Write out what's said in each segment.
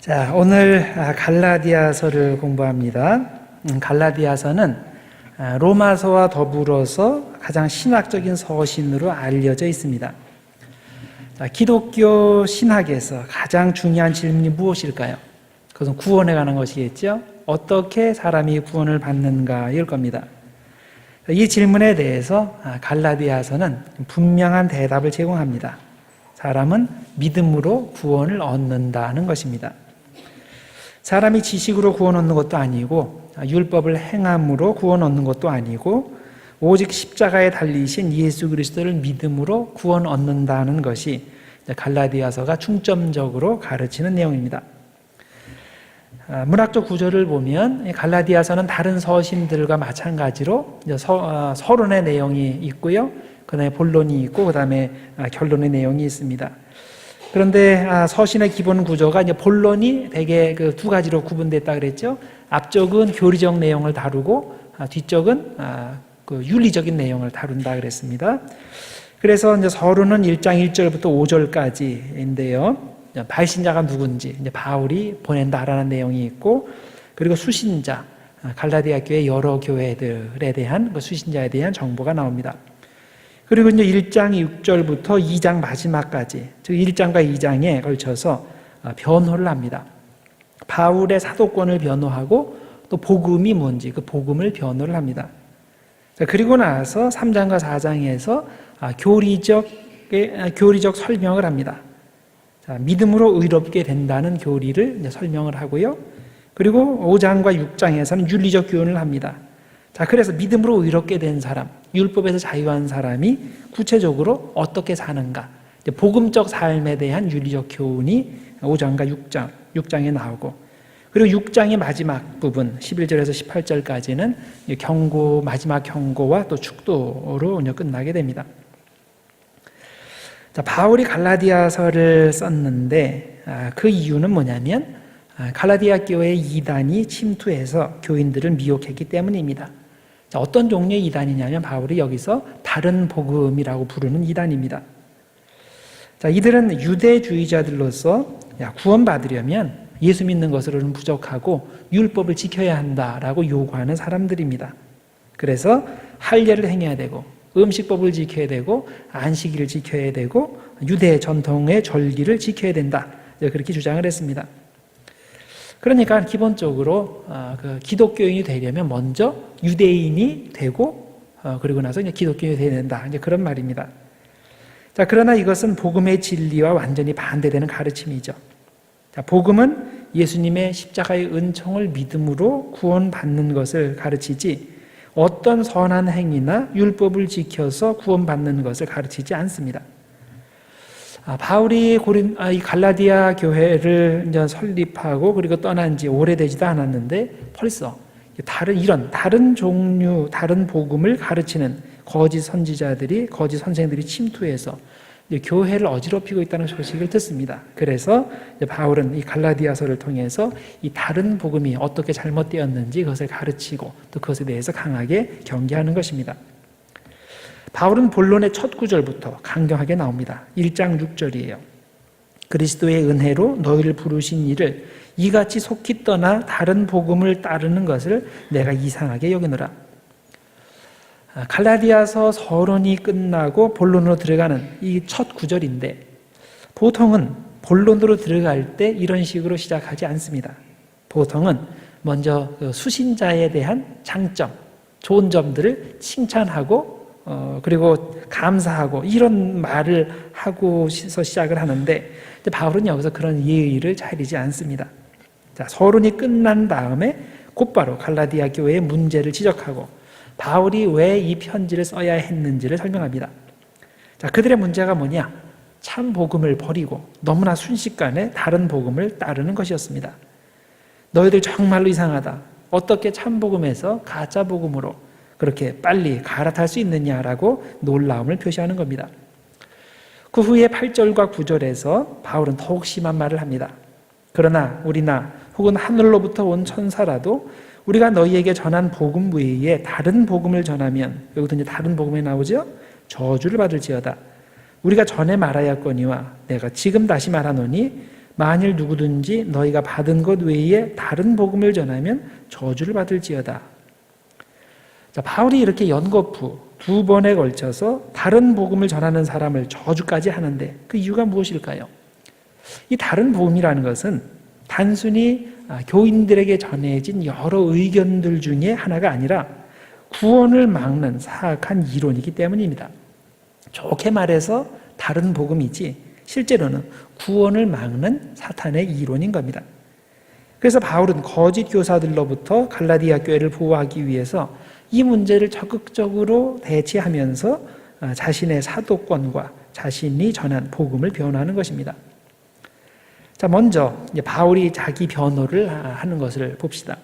자, 오늘 갈라디아서를 공부합니다. 갈라디아서는 로마서와 더불어서 가장 신학적인 서신으로 알려져 있습니다. 자, 기독교 신학에서 가장 중요한 질문이 무엇일까요? 그것은 구원에 관한 것이겠죠. 어떻게 사람이 구원을 받는가일 겁니다. 이 질문에 대해서 갈라디아서는 분명한 대답을 제공합니다. 사람은 믿음으로 구원을 얻는다는 것입니다. 사람이 지식으로 구원 얻는 것도 아니고 율법을 행함으로 구원 얻는 것도 아니고 오직 십자가에 달리신 예수 그리스도를 믿음으로 구원 얻는다는 것이 갈라디아서가 중점적으로 가르치는 내용입니다. 문학적 구조를 보면 갈라디아서는 다른 서신들과 마찬가지로 서론의 내용이 있고요. 그 다음에 본론이 있고 그 다음에 결론의 내용이 있습니다. 그런데 서신의 기본 구조가 이제 본론이 대개 그 두 가지로 구분됐다 그랬죠. 앞쪽은 교리적 내용을 다루고 뒤쪽은 그 윤리적인 내용을 다룬다 그랬습니다. 그래서 이제 서론은 1장 1절부터 5절까지인데요. 발신자가 누군지 이제 바울이 보낸다라는 내용이 있고, 그리고 수신자 갈라디아 교회 여러 교회들에 대한 그 수신자에 대한 정보가 나옵니다. 그리고 이제 1장 6절부터 2장 마지막까지, 즉 1장과 2장에 걸쳐서 변호를 합니다. 바울의 사도권을 변호하고 또 복음이 뭔지 그 복음을 변호를 합니다. 그리고 나서 3장과 4장에서 교리적 설명을 합니다. 자, 믿음으로 의롭게 된다는 교리를 이제 설명을 하고요. 그리고 5장과 6장에서는 윤리적 교훈을 합니다. 자, 그래서 믿음으로 의롭게 된 사람, 율법에서 자유한 사람이 구체적으로 어떻게 사는가, 복음적 삶에 대한 윤리적 교훈이 5장과 6장에 나오고, 그리고 6장의 마지막 부분 11절에서 18절까지는 경고, 마지막 경고와 또 축도로 끝나게 됩니다. 자, 바울이 갈라디아서를 썼는데 그 이유는 뭐냐면 갈라디아 교회의 이단이 침투해서 교인들을 미혹했기 때문입니다. 자, 어떤 종류의 이단이냐면 바울이 여기서 다른 복음이라고 부르는 이단입니다. 자, 이들은 유대주의자들로서 구원받으려면 예수 믿는 것으로는 부족하고 율법을 지켜야 한다라고 요구하는 사람들입니다. 그래서 할례를 행해야 되고 음식법을 지켜야 되고 안식일을 지켜야 되고 유대 전통의 절기를 지켜야 된다, 그렇게 주장을 했습니다. 그러니까 기본적으로 기독교인이 되려면 먼저 유대인이 되고 그리고 나서 이제 기독교인이 되어야 된다, 이제 그런 말입니다. 자, 그러나 이것은 복음의 진리와 완전히 반대되는 가르침이죠. 자, 복음은 예수님의 십자가의 은총을 믿음으로 구원받는 것을 가르치지 어떤 선한 행위나 율법을 지켜서 구원받는 것을 가르치지 않습니다. 바울이 이 갈라디아 교회를 이제 설립하고 그리고 떠난 지 오래되지도 않았는데 벌써 다른 종류, 다른 복음을 가르치는 거짓 선지자들이, 거짓 선생들이 침투해서 교회를 어지럽히고 있다는 소식을 듣습니다. 그래서 바울은 이 갈라디아서를 통해서 이 다른 복음이 어떻게 잘못되었는지 그것을 가르치고 또 그것에 대해서 강하게 경계하는 것입니다. 바울은 본론의 첫 구절부터 강경하게 나옵니다. 1장 6절이에요. 그리스도의 은혜로 너희를 부르신 이를 이같이 속히 떠나 다른 복음을 따르는 것을 내가 이상하게 여기노라. 갈라디아서 서론이 끝나고 본론으로 들어가는 이 첫 구절인데, 보통은 본론으로 들어갈 때 이런 식으로 시작하지 않습니다. 보통은 먼저 수신자에 대한 장점, 좋은 점들을 칭찬하고 그리고 감사하고 이런 말을 하고서 시작을 하는데, 바울은 여기서 그런 예의를 차리지 않습니다. 자, 서론이 끝난 다음에 곧바로 갈라디아 교회의 문제를 지적하고 바울이 왜 이 편지를 써야 했는지를 설명합니다. 자, 그들의 문제가 뭐냐? 참 복음을 버리고 너무나 순식간에 다른 복음을 따르는 것이었습니다. 너희들 정말로 이상하다. 어떻게 참 복음에서 가짜 복음으로 그렇게 빨리 갈아탈 수 있느냐라고 놀라움을 표시하는 겁니다. 그 후에 8절과 9절에서 바울은 더욱 심한 말을 합니다. 그러나 우리나 혹은 하늘로부터 온 천사라도 우리가 너희에게 전한 복음 외에 다른 복음을 전하면, 여기도 이제 다른 복음이 나오죠? 저주를 받을지어다. 우리가 전에 말하였거니와 내가 지금 다시 말하노니 만일 누구든지 너희가 받은 것 외에 다른 복음을 전하면 저주를 받을지어다. 자, 바울이 이렇게 연거푸 2번에 걸쳐서 다른 복음을 전하는 사람을 저주까지 하는데 그 이유가 무엇일까요? 이 다른 복음이라는 것은 단순히 교인들에게 전해진 여러 의견들 중에 하나가 아니라 구원을 막는 사악한 이론이기 때문입니다. 좋게 말해서 다른 복음이지 실제로는 구원을 막는 사탄의 이론인 겁니다. 그래서 바울은 거짓 교사들로부터 갈라디아 교회를 보호하기 위해서 이 문제를 적극적으로 대치하면서 자신의 사도권과 자신이 전한 복음을 변호하는 것입니다. 자, 먼저 바울이 자기 변호를 하는 것을 봅시다.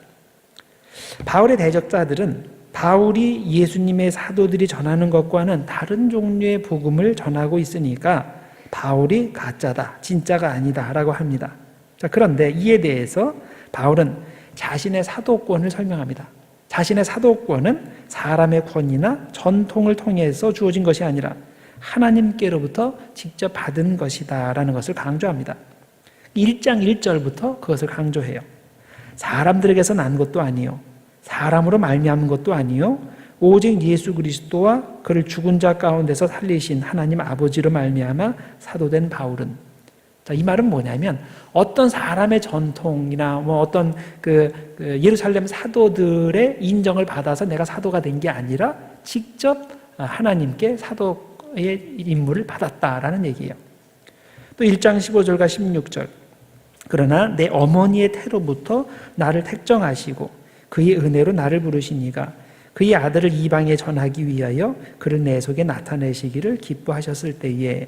바울의 대적자들은 바울이 예수님의 사도들이 전하는 것과는 다른 종류의 복음을 전하고 있으니까 바울이 가짜다, 진짜가 아니다 라고 합니다. 자, 그런데 이에 대해서 바울은 자신의 사도권을 설명합니다. 자신의 사도권은 사람의 권위나 전통을 통해서 주어진 것이 아니라 하나님께로부터 직접 받은 것이다 라는 것을 강조합니다. 1장 1절부터 그것을 강조해요. 사람들에게서 난 것도 아니요, 사람으로 말미암은 것도 아니요, 오직 예수 그리스도와 그를 죽은 자 가운데서 살리신 하나님 아버지로 말미암아 사도된 바울은. 자, 이 말은 뭐냐면 어떤 사람의 전통이나 어떤 예루살렘 사도들의 인정을 받아서 내가 사도가 된 게 아니라 직접 하나님께 사도의 임무를 받았다라는 얘기예요. 또 1장 15절과 16절. 그러나 내 어머니의 태로부터 나를 택정하시고 그의 은혜로 나를 부르시니가 그의 아들을 이방에 전하기 위하여 그를 내 속에 나타내시기를 기뻐하셨을 때에.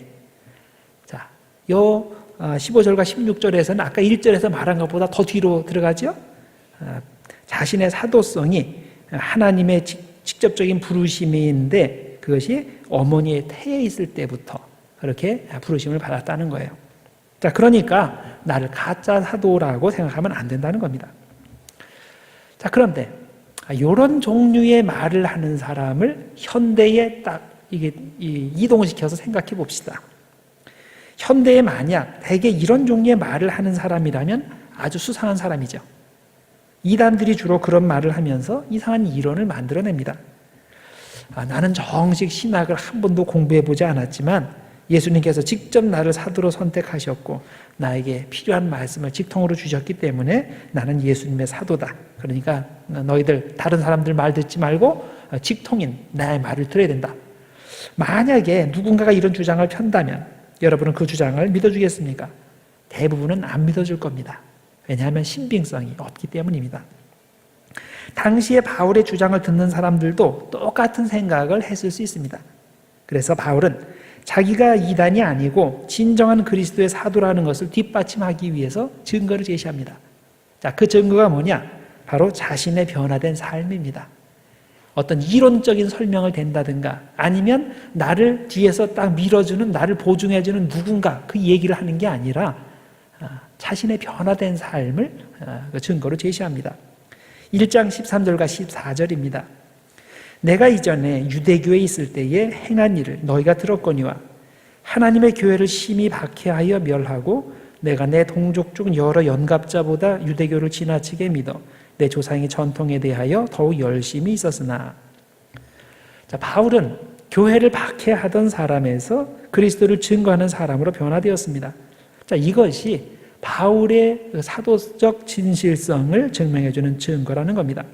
자, 요 15절과 16절에서는 아까 1절에서 말한 것보다 더 뒤로 들어가죠. 자신의 사도성이 하나님의 직접적인 부르심인데 그것이 어머니의 태에 있을 때부터 그렇게 부르심을 받았다는 거예요. 자, 그러니까 나를 가짜 사도라고 생각하면 안 된다는 겁니다. 자, 그런데 이런 종류의 말을 하는 사람을 현대에 딱 이동시켜서 생각해 봅시다. 현대에 만약 대개 이런 종류의 말을 하는 사람이라면 아주 수상한 사람이죠. 이단들이 주로 그런 말을 하면서 이상한 이론을 만들어냅니다. 나는 정식 신학을 한 번도 공부해보지 않았지만 예수님께서 직접 나를 사도로 선택하셨고 나에게 필요한 말씀을 직통으로 주셨기 때문에 나는 예수님의 사도다. 그러니까 너희들 다른 사람들 말 듣지 말고 직통인 나의 말을 들어야 된다. 만약에 누군가가 이런 주장을 편다면 여러분은 그 주장을 믿어주겠습니까? 대부분은 안 믿어줄 겁니다. 왜냐하면 신빙성이 없기 때문입니다. 당시에 바울의 주장을 듣는 사람들도 똑같은 생각을 했을 수 있습니다. 그래서 바울은 자기가 이단이 아니고 진정한 그리스도의 사도라는 것을 뒷받침하기 위해서 증거를 제시합니다. 자, 그 증거가 뭐냐? 바로 자신의 변화된 삶입니다. 어떤 이론적인 설명을 댄다든가 아니면 나를 뒤에서 딱 밀어주는, 나를 보증해주는 누군가 그 얘기를 하는 게 아니라 자신의 변화된 삶을 증거로 제시합니다. 1장 13절과 14절입니다. 내가 이전에 유대교에 있을 때에 행한 일을 너희가 들었거니와 하나님의 교회를 심히 박해하여 멸하고 내가 내 동족 중 여러 연갑자보다 유대교를 지나치게 믿어 내 조상의 전통에 대하여 더욱 열심히 있었으나. 자, 바울은 교회를 박해하던 사람에서 그리스도를 증거하는 사람으로 변화되었습니다. 자, 이것이 바울의 사도적 진실성을 증명해주는 증거라는 겁니다.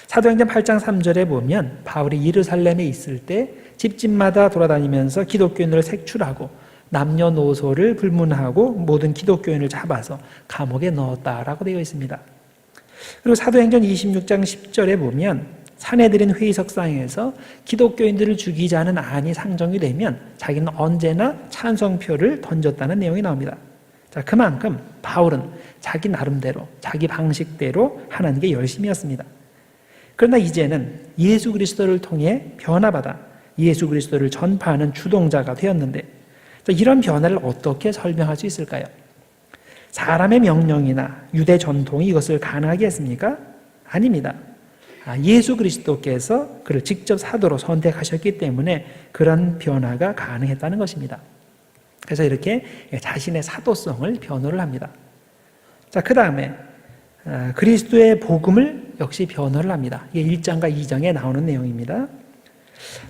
사도행전 8장 3절에 보면 바울이 예루살렘에 있을 때 집집마다 돌아다니면서 기독교인들을 색출하고 남녀노소를 불문하고 모든 기독교인을 잡아서 감옥에 넣었다라고 되어 있습니다. 그리고 사도행전 26장 10절에 보면 사내들인 회의석상에서 기독교인들을 죽이자는 안이 상정이 되면 자기는 언제나 찬성표를 던졌다는 내용이 나옵니다. 자, 그만큼 바울은 자기 나름대로 자기 방식대로 하는 게 열심이었습니다. 그러나 이제는 예수 그리스도를 통해 변화받아 예수 그리스도를 전파하는 주동자가 되었는데 이런 변화를 어떻게 설명할 수 있을까요? 사람의 명령이나 유대 전통이 이것을 가능하게 했습니까? 아닙니다. 예수 그리스도께서 그를 직접 사도로 선택하셨기 때문에 그런 변화가 가능했다는 것입니다. 그래서 이렇게 자신의 사도성을 변호를 합니다. 자, 그 다음에 그리스도의 복음을 역시 변호를 합니다. 이게 1장과 2장에 나오는 내용입니다.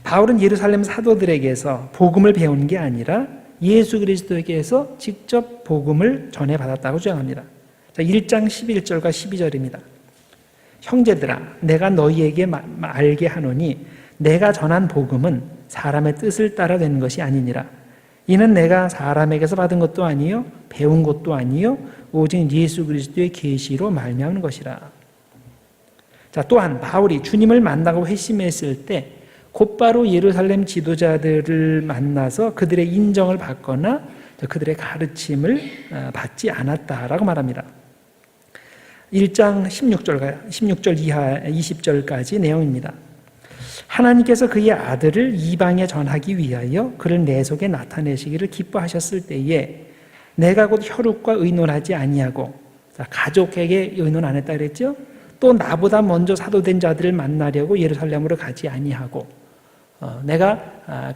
바울은 예루살렘 사도들에게서 복음을 배운 게 아니라 예수 그리스도에게서 직접 복음을 전해받았다고 주장합니다. 자, 1장 11절과 12절입니다. 형제들아, 내가 너희에게 알게 하노니 내가 전한 복음은 사람의 뜻을 따라 된 것이 아니니라. 이는 내가 사람에게서 받은 것도 아니요 배운 것도 아니요 오직 예수 그리스도의 계시로 말미암은 것이라. 자, 또한 바울이 주님을 만나고 회심했을 때 곧바로 예루살렘 지도자들을 만나서 그들의 인정을 받거나 그들의 가르침을 받지 않았다라고 말합니다. 1장 16절 이하 20절까지 내용입니다. 하나님께서 그의 아들을 이방에 전하기 위하여 그를 내 속에 나타내시기를 기뻐하셨을 때에 내가 곧 혈육과 의논하지 아니하고, 가족에게 의논 안 했다 그랬죠? 또 나보다 먼저 사도된 자들을 만나려고 예루살렘으로 가지 아니하고, 내가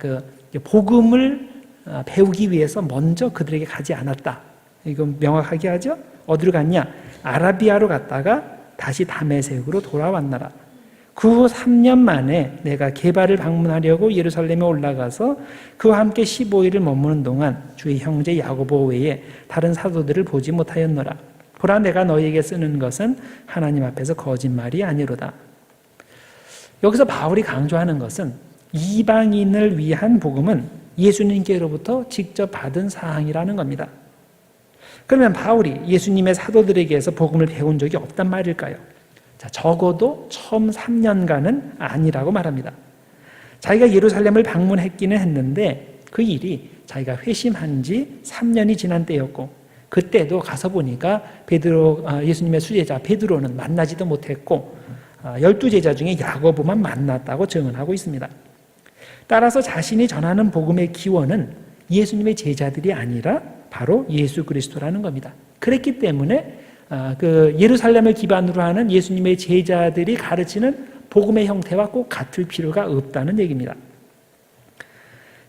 복음을 배우기 위해서 먼저 그들에게 가지 않았다. 이거 명확하게 하죠? 어디로 갔냐? 아라비아로 갔다가 다시 다메섹으로 돌아왔나라. 그 후 3년 만에 내가 게바를 방문하려고 예루살렘에 올라가서 그와 함께 15일을 머무는 동안 주의 형제 야고보 외에 다른 사도들을 보지 못하였노라. 보라, 내가 너희에게 쓰는 것은 하나님 앞에서 거짓말이 아니로다. 여기서 바울이 강조하는 것은 이방인을 위한 복음은 예수님께로부터 직접 받은 사항이라는 겁니다. 그러면 바울이 예수님의 사도들에게서 복음을 배운 적이 없단 말일까요? 자, 적어도 처음 3년간은 아니라고 말합니다. 자기가 예루살렘을 방문했기는 했는데 그 일이 자기가 회심한 지 3년이 지난 때였고, 그때도 가서 보니까 예수님의 수제자 베드로는 만나지도 못했고 12제자 중에 야고보만 만났다고 증언하고 있습니다. 따라서 자신이 전하는 복음의 기원은 예수님의 제자들이 아니라 바로 예수 그리스도라는 겁니다. 그랬기 때문에 예루살렘을 기반으로 하는 예수님의 제자들이 가르치는 복음의 형태와 꼭 같을 필요가 없다는 얘기입니다.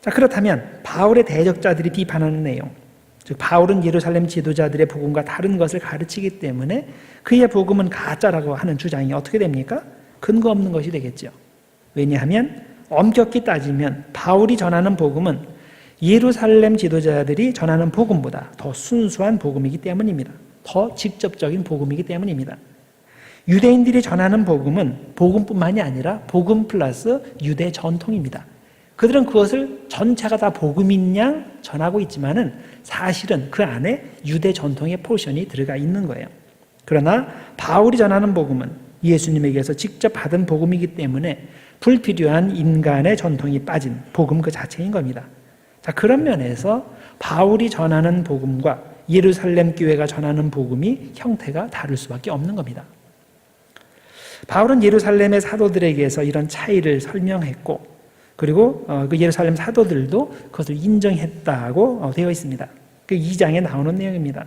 자, 그렇다면 바울의 대적자들이 비판하는 내용, 즉 바울은 예루살렘 지도자들의 복음과 다른 것을 가르치기 때문에 그의 복음은 가짜라고 하는 주장이 어떻게 됩니까? 근거 없는 것이 되겠죠. 왜냐하면 엄격히 따지면 바울이 전하는 복음은 예루살렘 지도자들이 전하는 복음보다 더 순수한 복음이기 때문입니다. 더 직접적인 복음이기 때문입니다. 유대인들이 전하는 복음은 복음뿐만이 아니라 복음 플러스 유대 전통입니다. 그들은 그것을 전체가 다 복음인 양 전하고 있지만은 사실은 그 안에 유대 전통의 포션이 들어가 있는 거예요. 그러나 바울이 전하는 복음은 예수님에게서 직접 받은 복음이기 때문에 불필요한 인간의 전통이 빠진 복음 그 자체인 겁니다. 자, 그런 면에서 바울이 전하는 복음과 예루살렘 교회가 전하는 복음이 형태가 다를 수밖에 없는 겁니다. 바울은 예루살렘의 사도들에게서 이런 차이를 설명했고, 그리고 그 예루살렘 사도들도 그것을 인정했다고 되어 있습니다. 그 2장에 나오는 내용입니다.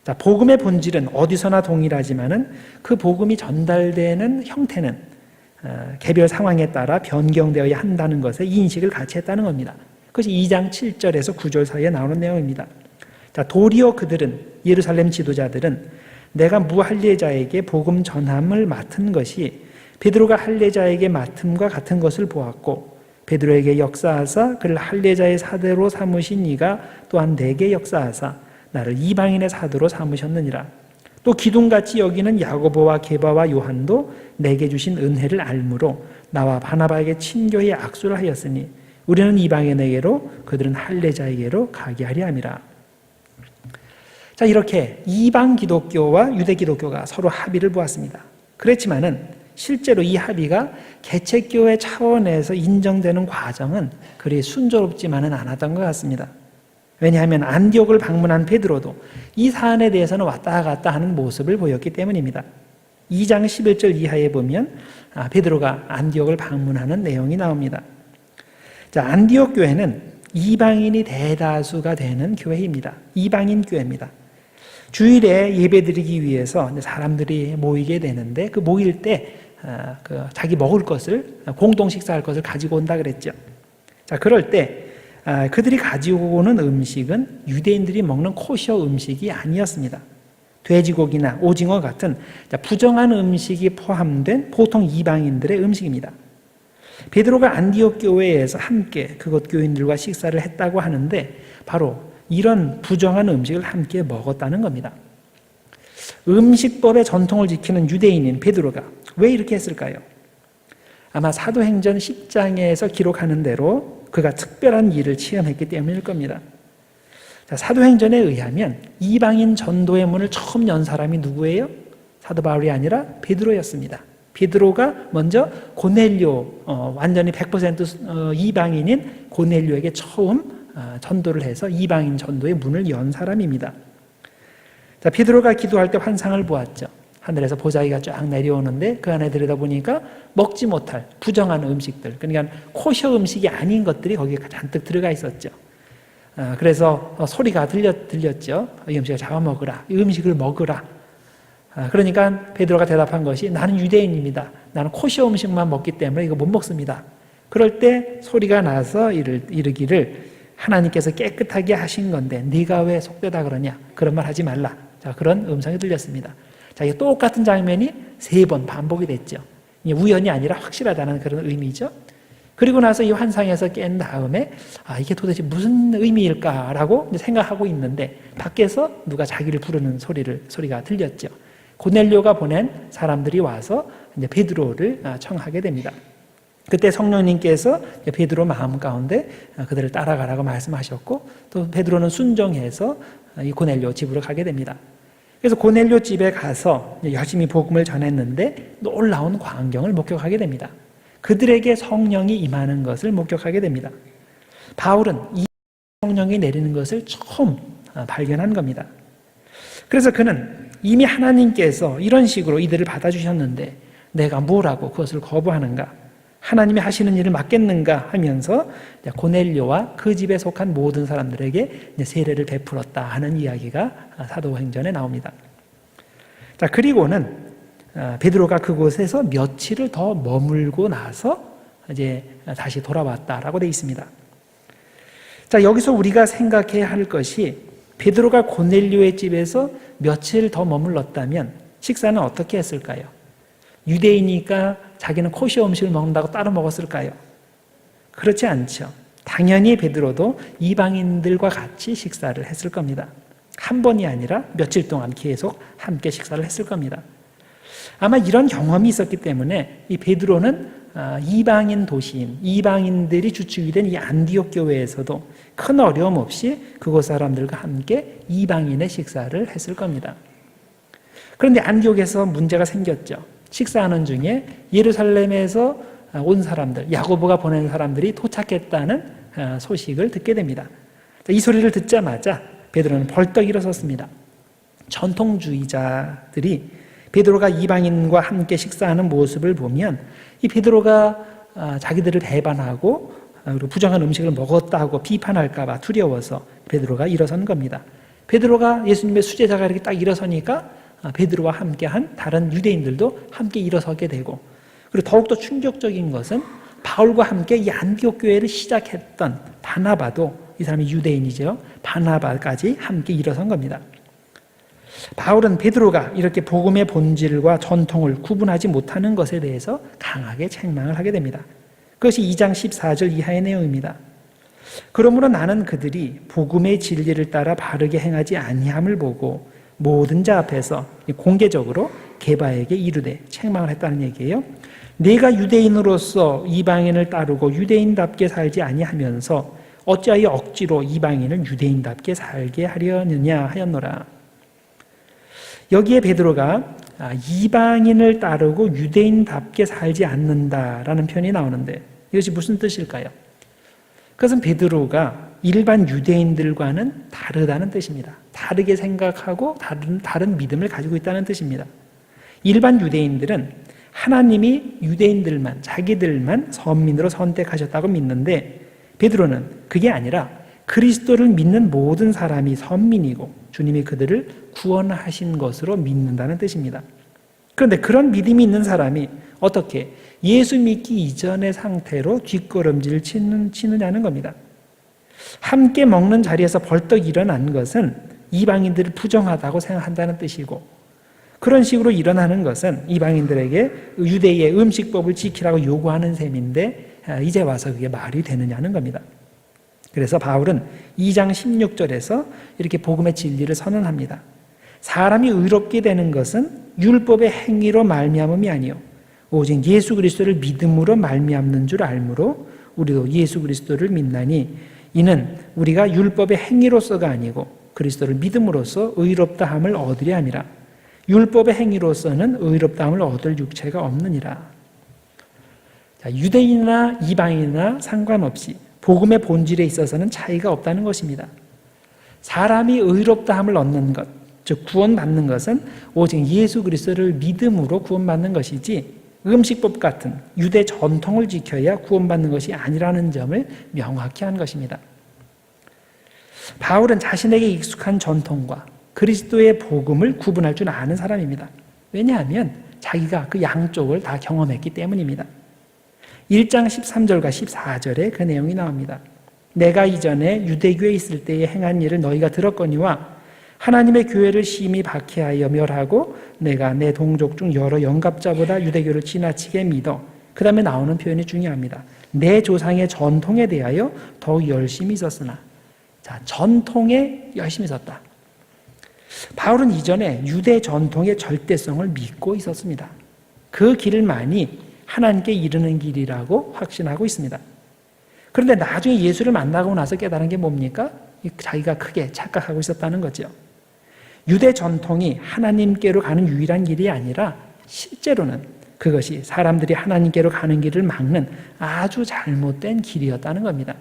자, 복음의 본질은 어디서나 동일하지만은 그 복음이 전달되는 형태는 개별 상황에 따라 변경되어야 한다는 것에 인식을 같이 했다는 겁니다. 그것이 2장 7절에서 9절 사이에 나오는 내용입니다. 자, 도리어 그들은, 예루살렘 지도자들은 내가 무할례자에게 복음 전함을 맡은 것이 베드로가 할례자에게 맡음과 같은 것을 보았고, 베드로에게 역사하사 그를 할례자의 사도로 삼으신 이가 또한 내게 역사하사 나를 이방인의 사도로 삼으셨느니라. 또 기둥같이 여기는 야고보와 게바와 요한도 내게 주신 은혜를 알므로 나와 바나바에게 친교의 악수를 하였으니 우리는 이방인에게로 그들은 할례자에게로 가게 하려 함이라. 자, 이렇게 이방 기독교와 유대 기독교가 서로 합의를 보았습니다. 그렇지만은 실제로 이 합의가 개척교회 차원에서 인정되는 과정은 그리 순조롭지만은 않았던 것 같습니다. 왜냐하면 안디옥을 방문한 베드로도 이 사안에 대해서는 왔다 갔다 하는 모습을 보였기 때문입니다. 2장 11절 이하에 보면 베드로가 안디옥을 방문하는 내용이 나옵니다. 자, 안디옥 교회는 이방인이 대다수가 되는 교회입니다. 이방인 교회입니다. 주일에 예배드리기 위해서 사람들이 모이게 되는데, 그 모일 때 자기 먹을 것을, 공동 식사할 것을 가지고 온다 그랬죠. 자, 그럴 때 그들이 가지고 오는 음식은 유대인들이 먹는 코셔 음식이 아니었습니다. 돼지고기나 오징어 같은 부정한 음식이 포함된 보통 이방인들의 음식입니다. 베드로가 안디옥 교회에서 함께 그곳 교인들과 식사를 했다고 하는데 바로 이런 부정한 음식을 함께 먹었다는 겁니다. 음식법의 전통을 지키는 유대인인 베드로가 왜 이렇게 했을까요? 아마 사도행전 10장에서 기록하는 대로 그가 특별한 일을 체험했기 때문일 겁니다. 자, 사도행전에 의하면 이방인 전도의 문을 처음 연 사람이 누구예요? 사도 바울이 아니라 베드로였습니다. 베드로가 먼저 고넬료, 완전히 100% 이방인인 고넬료에게 처음 전도를 해서 이방인 전도의 문을 연 사람입니다. 자, 베드로가 기도할 때 환상을 보았죠. 하늘에서 보자기가 쫙 내려오는데 그 안에 들여다보니까 먹지 못할 부정한 음식들, 그러니까 코셔 음식이 아닌 것들이 거기에 잔뜩 들어가 있었죠. 그래서 소리가 들렸죠. 이 음식을 잡아먹으라. 이 음식을 먹으라. 그러니까 베드로가 대답한 것이 나는 유대인입니다. 나는 코시어 음식만 먹기 때문에 이거 못 먹습니다. 그럴 때 소리가 나서 이르기를 하나님께서 깨끗하게 하신 건데 네가 왜 속되다 그러냐. 그런 말 하지 말라. 자, 그런 음성이 들렸습니다. 자, 이 똑같은 장면이 3번 반복이 됐죠. 우연이 아니라 확실하다는 그런 의미죠. 그리고 나서 이 환상에서 깬 다음에 이게 도대체 무슨 의미일까라고 생각하고 있는데 밖에서 누가 자기를 부르는 소리가 들렸죠. 고넬료가 보낸 사람들이 와서 이제 베드로를 청하게 됩니다. 그때 성령님께서 베드로 마음 가운데 그들을 따라가라고 말씀하셨고 또 베드로는 순종해서 이 고넬료 집으로 가게 됩니다. 그래서 고넬료 집에 가서 열심히 복음을 전했는데 놀라운 광경을 목격하게 됩니다. 그들에게 성령이 임하는 것을 목격하게 됩니다. 바울은 이 성령이 내리는 것을 처음 발견한 겁니다. 그래서 그는 이미 하나님께서 이런 식으로 이들을 받아주셨는데 내가 뭐라고 그것을 거부하는가? 하나님이 하시는 일을 맡겠는가 하면서 고넬료와 그 집에 속한 모든 사람들에게 세례를 베풀었다 하는 이야기가 사도행전에 나옵니다. 자, 그리고는 베드로가 그곳에서 며칠을 더 머물고 나서 이제 다시 돌아왔다라고 되어 있습니다. 자, 여기서 우리가 생각해야 할 것이 베드로가 고넬료의 집에서 며칠 더 머물렀다면 식사는 어떻게 했을까요? 유대인이니까 자기는 코시어 음식을 먹는다고 따로 먹었을까요? 그렇지 않죠. 당연히 베드로도 이방인들과 같이 식사를 했을 겁니다. 한 번이 아니라 며칠 동안 계속 함께 식사를 했을 겁니다. 아마 이런 경험이 있었기 때문에 이 베드로는 이방인 도시인, 이방인들이 주축이 된 이 안디옥 교회에서도 큰 어려움 없이 그곳 사람들과 함께 이방인의 식사를 했을 겁니다. 그런데 안디옥에서 문제가 생겼죠. 식사하는 중에 예루살렘에서 온 사람들, 야고보가 보낸 사람들이 도착했다는 소식을 듣게 됩니다. 이 소리를 듣자마자 베드로는 벌떡 일어섰습니다. 전통주의자들이 베드로가 이방인과 함께 식사하는 모습을 보면 이 베드로가 자기들을 배반하고 그리고 부정한 음식을 먹었다고 비판할까 봐 두려워서 베드로가 일어선 겁니다. 베드로가 예수님의 수제자가 이렇게 딱 일어서니까 베드로와 함께한 다른 유대인들도 함께 일어서게 되고 그리고 더욱더 충격적인 것은 바울과 함께 이 안디옥 교회를 시작했던 바나바도 이 사람이 유대인이죠. 바나바까지 함께 일어선 겁니다. 바울은 베드로가 이렇게 복음의 본질과 전통을 구분하지 못하는 것에 대해서 강하게 책망을 하게 됩니다. 그것이 2장 14절 이하의 내용입니다. 그러므로 나는 그들이 복음의 진리를 따라 바르게 행하지 아니함을 보고 모든 자 앞에서 공개적으로 게바에게 이르되 책망을 했다는 얘기예요. 내가 유대인으로서 이방인을 따르고 유대인답게 살지 아니하면서 어찌하여 억지로 이방인을 유대인답게 살게 하려느냐 하였노라. 여기에 베드로가 이방인을 따르고 유대인답게 살지 않는다라는 표현이 나오는데 이것이 무슨 뜻일까요? 그것은 베드로가 일반 유대인들과는 다르다는 뜻입니다. 다르게 생각하고 다른 믿음을 가지고 있다는 뜻입니다. 일반 유대인들은 하나님이 유대인들만, 자기들만 선민으로 선택하셨다고 믿는데 베드로는 그게 아니라 그리스도를 믿는 모든 사람이 선민이고 주님이 그들을 구원하신 것으로 믿는다는 뜻입니다. 그런데 그런 믿음이 있는 사람이 어떻게 예수 믿기 이전의 상태로 뒷걸음질 치느냐는 겁니다. 함께 먹는 자리에서 벌떡 일어난 것은 이방인들을 부정하다고 생각한다는 뜻이고, 그런 식으로 일어나는 것은 이방인들에게 유대의 음식법을 지키라고 요구하는 셈인데 이제 와서 그게 말이 되느냐는 겁니다. 그래서 바울은 2장 16절에서 이렇게 복음의 진리를 선언합니다. 사람이 의롭게 되는 것은 율법의 행위로 말미암음이 아니요 오직 예수 그리스도를 믿음으로 말미암는 줄 알므로 우리도 예수 그리스도를 믿나니 이는 우리가 율법의 행위로서가 아니고 그리스도를 믿음으로써 의롭다함을 얻으려 함이라. 율법의 행위로서는 의롭다함을 얻을 육체가 없느니라. 자, 유대인이나 이방인이나 상관없이 복음의 본질에 있어서는 차이가 없다는 것입니다. 사람이 의롭다함을 얻는 것, 즉 구원받는 것은 오직 예수 그리스도를 믿음으로 구원받는 것이지 음식법 같은 유대 전통을 지켜야 구원받는 것이 아니라는 점을 명확히 한 것입니다. 바울은 자신에게 익숙한 전통과 그리스도의 복음을 구분할 줄 아는 사람입니다. 왜냐하면 자기가 그 양쪽을 다 경험했기 때문입니다. 1장 13절과 14절에 그 내용이 나옵니다. 내가 이전에 유대교에 있을 때에 행한 일을 너희가 들었거니와 하나님의 교회를 심히 박해하여 멸하고 내가 내 동족 중 여러 영갑자보다 유대교를 지나치게 믿어. 그 다음에 나오는 표현이 중요합니다. 내 조상의 전통에 대하여 더욱 열심히 있었으나. 자, 전통에 열심히 있었다. 바울은 이전에 유대 전통의 절대성을 믿고 있었습니다. 그 길만이 하나님께 이르는 길이라고 확신하고 있습니다. 그런데 나중에 예수를 만나고 나서 깨달은 게 뭡니까? 자기가 크게 착각하고 있었다는 거죠. 유대 전통이 하나님께로 가는 유일한 길이 아니라 실제로는 그것이 사람들이 하나님께로 가는 길을 막는 아주 잘못된 길이었다는 겁니다.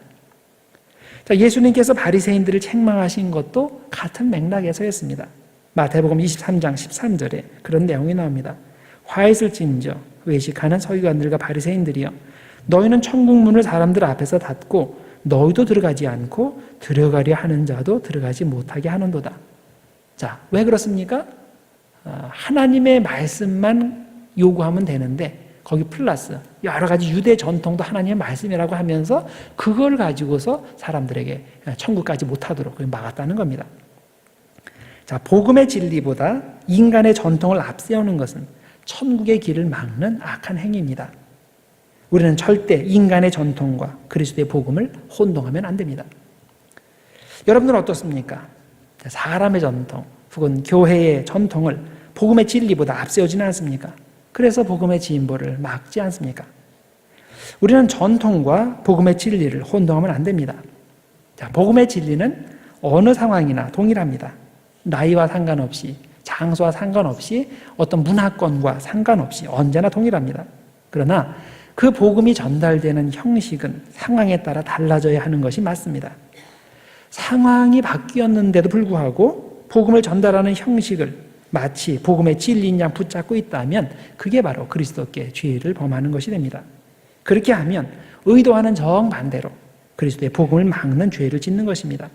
자, 예수님께서 바리새인들을 책망하신 것도 같은 맥락에서였습니다. 마태복음 23장 13절에 그런 내용이 나옵니다. 화 있을진저 외식하는 서기관들과 바리새인들이여 너희는 천국 문을 사람들 앞에서 닫고 너희도 들어가지 않고 들어가려 하는 자도 들어가지 못하게 하는도다. 자, 왜 그렇습니까? 하나님의 말씀만 요구하면 되는데 거기 플러스 여러 가지 유대 전통도 하나님의 말씀이라고 하면서 그걸 가지고서 사람들에게 천국까지 못하도록 막았다는 겁니다. 자, 복음의 진리보다 인간의 전통을 앞세우는 것은 천국의 길을 막는 악한 행위입니다. 우리는 절대 인간의 전통과 그리스도의 복음을 혼동하면 안 됩니다. 여러분들은 어떻습니까? 사람의 전통 혹은 교회의 전통을 복음의 진리보다 앞세우지는 않습니까? 그래서 복음의 진보를 막지 않습니까? 우리는 전통과 복음의 진리를 혼동하면 안 됩니다. 자, 복음의 진리는 어느 상황이나 동일합니다. 나이와 상관없이, 장소와 상관없이, 어떤 문화권과 상관없이 언제나 동일합니다. 그러나 그 복음이 전달되는 형식은 상황에 따라 달라져야 하는 것이 맞습니다. 상황이 바뀌었는데도 불구하고 복음을 전달하는 형식을 마치 복음의 진리인 양 붙잡고 있다면 그게 바로 그리스도께 죄를 범하는 것이 됩니다. 그렇게 하면 의도하는 정반대로 그리스도의 복음을 막는 죄를 짓는 것입니다.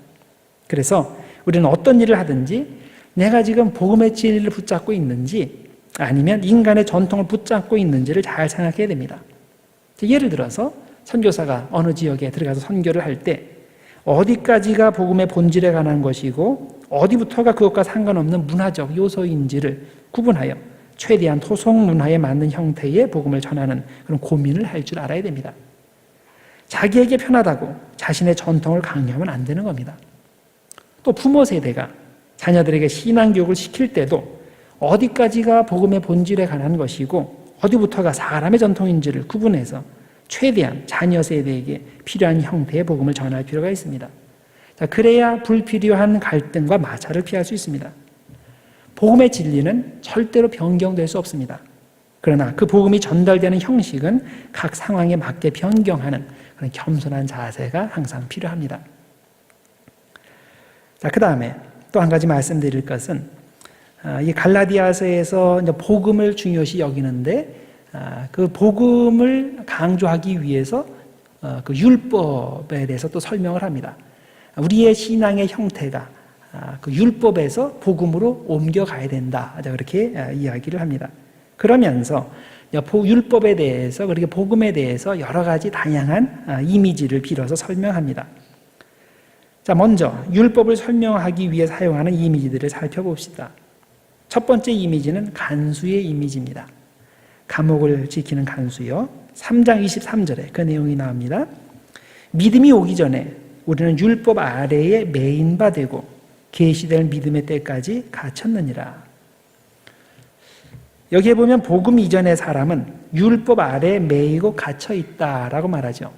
그래서 우리는 어떤 일을 하든지 내가 지금 복음의 진리를 붙잡고 있는지 아니면 인간의 전통을 붙잡고 있는지를 잘 생각해야 됩니다. 예를 들어서 선교사가 어느 지역에 들어가서 선교를 할 때 어디까지가 복음의 본질에 관한 것이고 어디부터가 그것과 상관없는 문화적 요소인지를 구분하여 최대한 토속 문화에 맞는 형태의 복음을 전하는 그런 고민을 할 줄 알아야 됩니다. 자기에게 편하다고 자신의 전통을 강요하면 안 되는 겁니다. 또 부모 세대가 자녀들에게 신앙교육을 시킬 때도 어디까지가 복음의 본질에 관한 것이고 어디부터가 사람의 전통인지를 구분해서 최대한 자녀 세대에게 필요한 형태의 복음을 전할 필요가 있습니다. 자, 그래야 불필요한 갈등과 마찰을 피할 수 있습니다. 복음의 진리는 절대로 변경될 수 없습니다. 그러나 그 복음이 전달되는 형식은 각 상황에 맞게 변경하는 그런 겸손한 자세가 항상 필요합니다. 자, 그 다음에 또 한 가지 말씀드릴 것은 이 갈라디아서에서 이제 복음을 중요시 여기는데 그 복음을 강조하기 위해서 그 율법에 대해서 또 설명을 합니다. 우리의 신앙의 형태가 그 율법에서 복음으로 옮겨가야 된다. 그렇게 이야기를 합니다. 그러면서 율법에 대해서 그렇게 복음에 대해서 여러 가지 다양한 이미지를 빌어서 설명합니다. 자, 먼저 율법을 설명하기 위해 사용하는 이미지들을 살펴봅시다. 첫 번째 이미지는 간수의 이미지입니다. 감옥을 지키는 간수요. 3장 23절에 그 내용이 나옵니다. 믿음이 오기 전에 우리는 율법 아래에 매인 바 되고 계시될 믿음의 때까지 갇혔느니라. 여기에 보면 복음 이전의 사람은 율법 아래에 매이고 갇혀 있다라고 말하죠.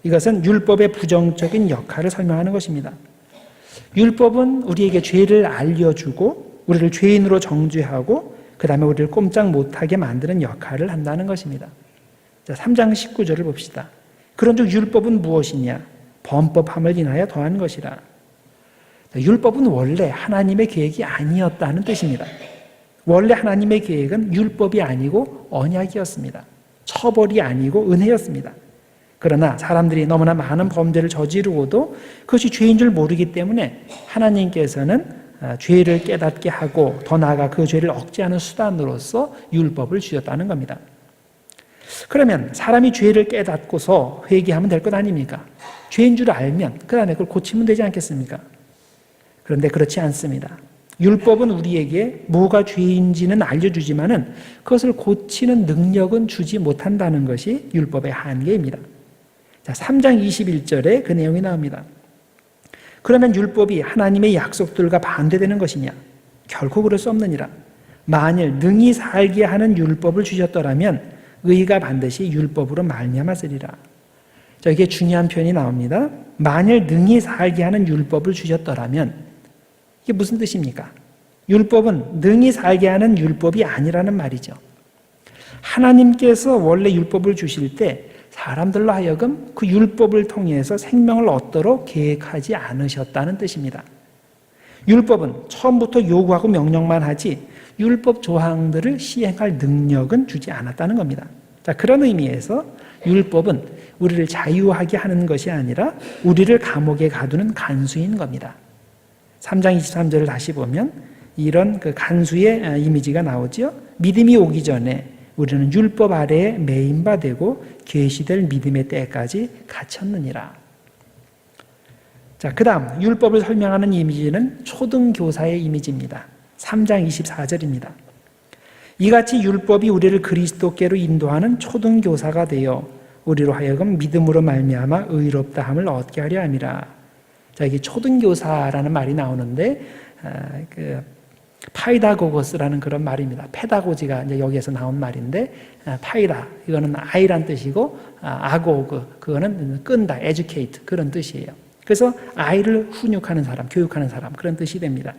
이것은 율법의 부정적인 역할을 설명하는 것입니다. 율법은 우리에게 죄를 알려주고 우리를 죄인으로 정죄하고 그 다음에 우리를 꼼짝 못하게 만드는 역할을 한다는 것입니다. 자, 3장 19절을 봅시다. 그런즉 율법은 무엇이냐? 범법함을 인하여 더한 것이라. 율법은 원래 하나님의 계획이 아니었다는 뜻입니다. 원래 하나님의 계획은 율법이 아니고 언약이었습니다. 처벌이 아니고 은혜였습니다. 그러나 사람들이 너무나 많은 범죄를 저지르고도 그것이 죄인 줄 모르기 때문에 하나님께서는 죄를 깨닫게 하고 더 나아가 그 죄를 억제하는 수단으로서 율법을 주셨다는 겁니다. 그러면 사람이 죄를 깨닫고서 회개하면 될 것 아닙니까? 죄인 줄 알면 그 다음에 그걸 고치면 되지 않겠습니까? 그런데 그렇지 않습니다. 율법은 우리에게 뭐가 죄인지는 알려주지만은 그것을 고치는 능력은 주지 못한다는 것이 율법의 한계입니다. 자, 3장 21절에 그 내용이 나옵니다. 그러면 율법이 하나님의 약속들과 반대되는 것이냐? 결코 그럴 수 없느니라. 만일 능히 살게 하는 율법을 주셨더라면 의가 반드시 율법으로 말미암았으리라. 자, 이게 중요한 표현이 나옵니다. 만일 능히 살게 하는 율법을 주셨더라면 이게 무슨 뜻입니까? 율법은 능히 살게 하는 율법이 아니라는 말이죠. 하나님께서 원래 율법을 주실 때 사람들로 하여금 그 율법을 통해서 생명을 얻도록 계획하지 않으셨다는 뜻입니다. 율법은 처음부터 요구하고 명령만 하지 율법 조항들을 시행할 능력은 주지 않았다는 겁니다. 자, 그런 의미에서 율법은 우리를 자유하게 하는 것이 아니라 우리를 감옥에 가두는 간수인 겁니다. 3장 23절을 다시 보면 이런 그 간수의 이미지가 나오죠. 믿음이 오기 전에 우리는 율법 아래에 매인 바 되고 계시될 믿음의 때까지 갇혔느니라. 자, 그 다음 율법을 설명하는 이미지는 초등교사의 이미지입니다. 3장 24절입니다. 이같이 율법이 우리를 그리스도께로 인도하는 초등교사가 되어 우리로 하여금 믿음으로 말미암아 의롭다함을 얻게 하려 함이라. 자, 이게 초등교사라는 말이 나오는데 파이다고거스라는 그런 말입니다. 페다고지가 이제 여기에서 나온 말인데 파이다 이거는 아이란 뜻이고 아고그 그거는 끈다, educate 그런 뜻이에요. 그래서 아이를 훈육하는 사람, 교육하는 사람 그런 뜻이 됩니다.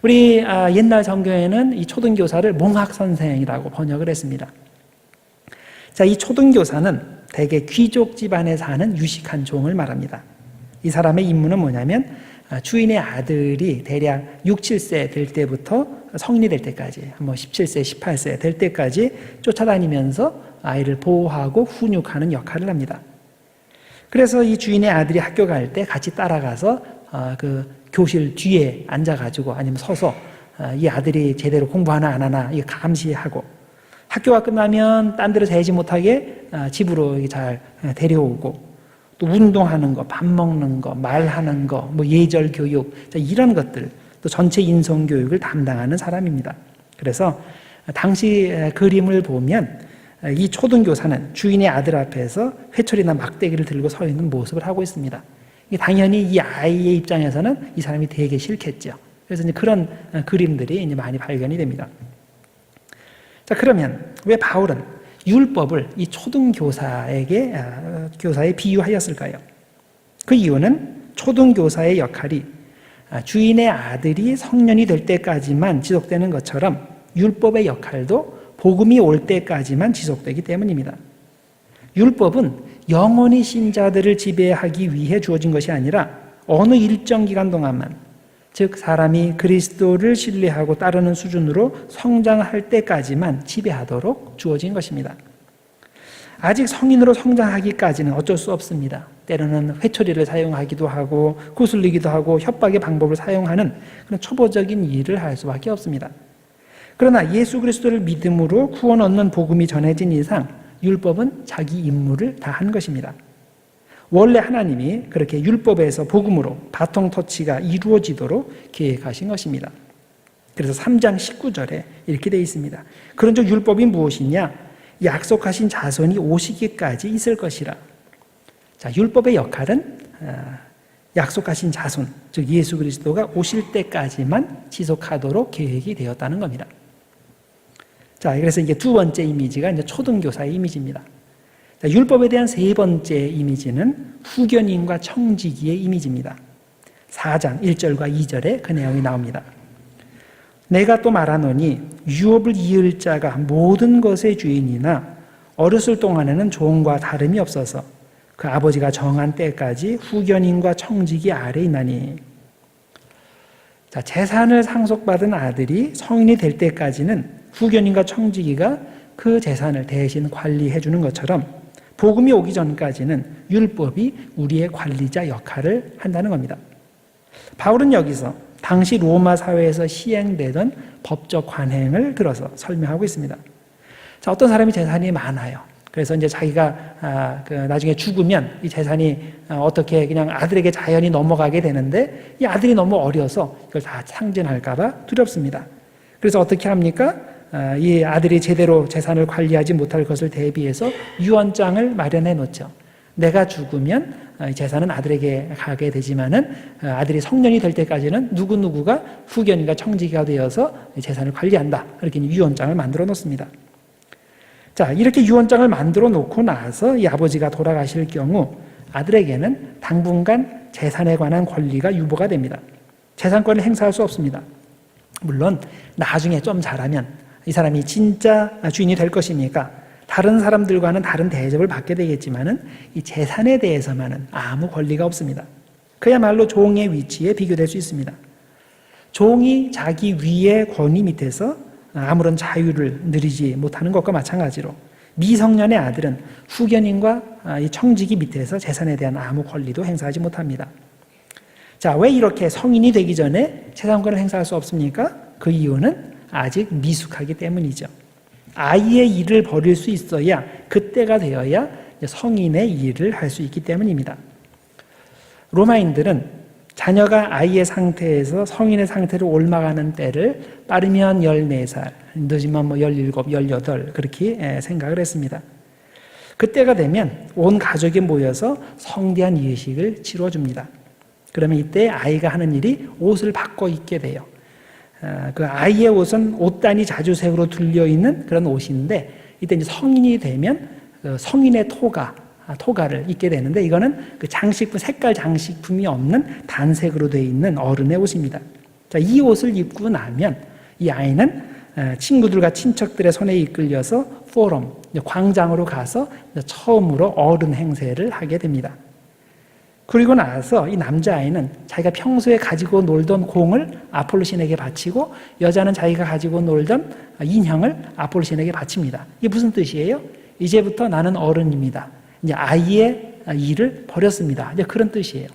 우리 옛날 성경에는 이 초등교사를 몽학선생이라고 번역을 했습니다. 자, 이 초등교사는 대개 귀족 집안에 사는 유식한 종을 말합니다. 이 사람의 임무는 뭐냐면 주인의 아들이 대략 6, 7세 될 때부터 성인이 될 때까지 뭐 17세, 18세 될 때까지 쫓아다니면서 아이를 보호하고 훈육하는 역할을 합니다. 그래서 이 주인의 아들이 학교 갈 때 같이 따라가서 그 교실 뒤에 앉아가지고 아니면 서서 이 아들이 제대로 공부하나 안 하나 이거 감시하고 학교가 끝나면 딴 데로 새지 못하게 집으로 잘 데려오고 또 운동하는 거, 밥 먹는 거, 말하는 거, 뭐 예절 교육 이런 것들 또 전체 인성 교육을 담당하는 사람입니다. 그래서 당시 그림을 보면 이 초등교사는 주인의 아들 앞에서 회초리나 막대기를 들고 서 있는 모습을 하고 있습니다. 당연히 이 아이의 입장에서는 이 사람이 되게 싫겠죠. 그래서 이제 그런 그림들이 이제 많이 발견이 됩니다. 자, 그러면 왜 바울은 율법을 이 초등교사에게 교사에 비유하였을까요? 그 이유는 초등교사의 역할이 주인의 아들이 성년이 될 때까지만 지속되는 것처럼 율법의 역할도 복음이 올 때까지만 지속되기 때문입니다. 율법은 영원히 신자들을 지배하기 위해 주어진 것이 아니라 어느 일정 기간 동안만, 즉 사람이 그리스도를 신뢰하고 따르는 수준으로 성장할 때까지만 지배하도록 주어진 것입니다. 아직 성인으로 성장하기까지는 어쩔 수 없습니다. 때로는 회초리를 사용하기도 하고 구슬리기도 하고 협박의 방법을 사용하는 그런 초보적인 일을 할 수밖에 없습니다. 그러나 예수 그리스도를 믿음으로 구원 얻는 복음이 전해진 이상 율법은 자기 임무를 다한 것입니다. 원래 하나님이 그렇게 율법에서 복음으로 바통 터치가 이루어지도록 계획하신 것입니다. 그래서 3장 19절에 이렇게 되어 있습니다. 그런즉 율법이 무엇이냐? 약속하신 자손이 오시기까지 있을 것이라. 자, 율법의 역할은 약속하신 자손, 즉 예수 그리스도가 오실 때까지만 지속하도록 계획이 되었다는 겁니다. 자, 그래서 이게 두 번째 이미지가 이제 초등교사의 이미지입니다. 자, 율법에 대한 세 번째 이미지는 후견인과 청지기의 이미지입니다. 4장 1절과 2절에 그 내용이 나옵니다. 내가 또 말하노니 유업을 이을 자가 모든 것의 주인이나 어렸을 동안에는 종과 다름이 없어서 그 아버지가 정한 때까지 후견인과 청지기 아래에 있나니. 자, 재산을 상속받은 아들이 성인이 될 때까지는 후견인과 청지기가 그 재산을 대신 관리해 주는 것처럼 복음이 오기 전까지는 율법이 우리의 관리자 역할을 한다는 겁니다. 바울은 여기서 당시 로마 사회에서 시행되던 법적 관행을 들어서 설명하고 있습니다. 자, 어떤 사람이 재산이 많아요. 그래서 이제 자기가 나중에 죽으면 이 재산이 어떻게 그냥 아들에게 자연히 넘어가게 되는데 이 아들이 너무 어려서 이걸 다 상진할까봐 두렵습니다. 그래서 어떻게 합니까? 이 아들이 제대로 재산을 관리하지 못할 것을 대비해서 유언장을 마련해 놓죠. 내가 죽으면 재산은 아들에게 가게 되지만은 아들이 성년이 될 때까지는 누구누구가 후견인과 청지기가 되어서 재산을 관리한다. 이렇게 유언장을 만들어 놓습니다. 자, 이렇게 유언장을 만들어 놓고 나서 이 아버지가 돌아가실 경우 아들에게는 당분간 재산에 관한 권리가 유보가 됩니다. 재산권을 행사할 수 없습니다. 물론 나중에 좀 잘하면 이 사람이 진짜 주인이 될 것이니까 다른 사람들과는 다른 대접을 받게 되겠지만은 이 재산에 대해서만은 아무 권리가 없습니다. 그야말로 종의 위치에 비교될 수 있습니다. 종이 자기 위의 권위 밑에서 아무런 자유를 누리지 못하는 것과 마찬가지로 미성년의 아들은 후견인과 이 청지기 밑에서 재산에 대한 아무 권리도 행사하지 못합니다. 자, 왜 이렇게 성인이 되기 전에 재산권을 행사할 수 없습니까? 그 이유는 아직 미숙하기 때문이죠. 아이의 일을 벌일 수 있어야 그때가 되어야 성인의 일을 할 수 있기 때문입니다. 로마인들은 자녀가 아이의 상태에서 성인의 상태로 옮아가는 때를 빠르면 14살, 늦으면 17, 18 그렇게 생각을 했습니다. 그때가 되면 온 가족이 모여서 성대한 예식을 치러줍니다. 그러면 이때 아이가 하는 일이 옷을 바꿔 입게 돼요. 그 아이의 옷은 옷단이 자주색으로 둘려있는 그런 옷인데 이때 이제 성인이 되면 성인의 토가를 입게 되는데 이거는 그 장식품, 색깔 장식품이 없는 단색으로 되어 있는 어른의 옷입니다. 자, 이 옷을 입고 나면 이 아이는 친구들과 친척들의 손에 이끌려서 포럼, 광장으로 가서 처음으로 어른 행세를 하게 됩니다. 그리고 나서 이 남자아이는 자기가 평소에 가지고 놀던 공을 아폴로 신에게 바치고 여자는 자기가 가지고 놀던 인형을 아폴로 신에게 바칩니다. 이게 무슨 뜻이에요? 이제부터 나는 어른입니다. 이제 아이의 일을 버렸습니다. 이제 그런 뜻이에요.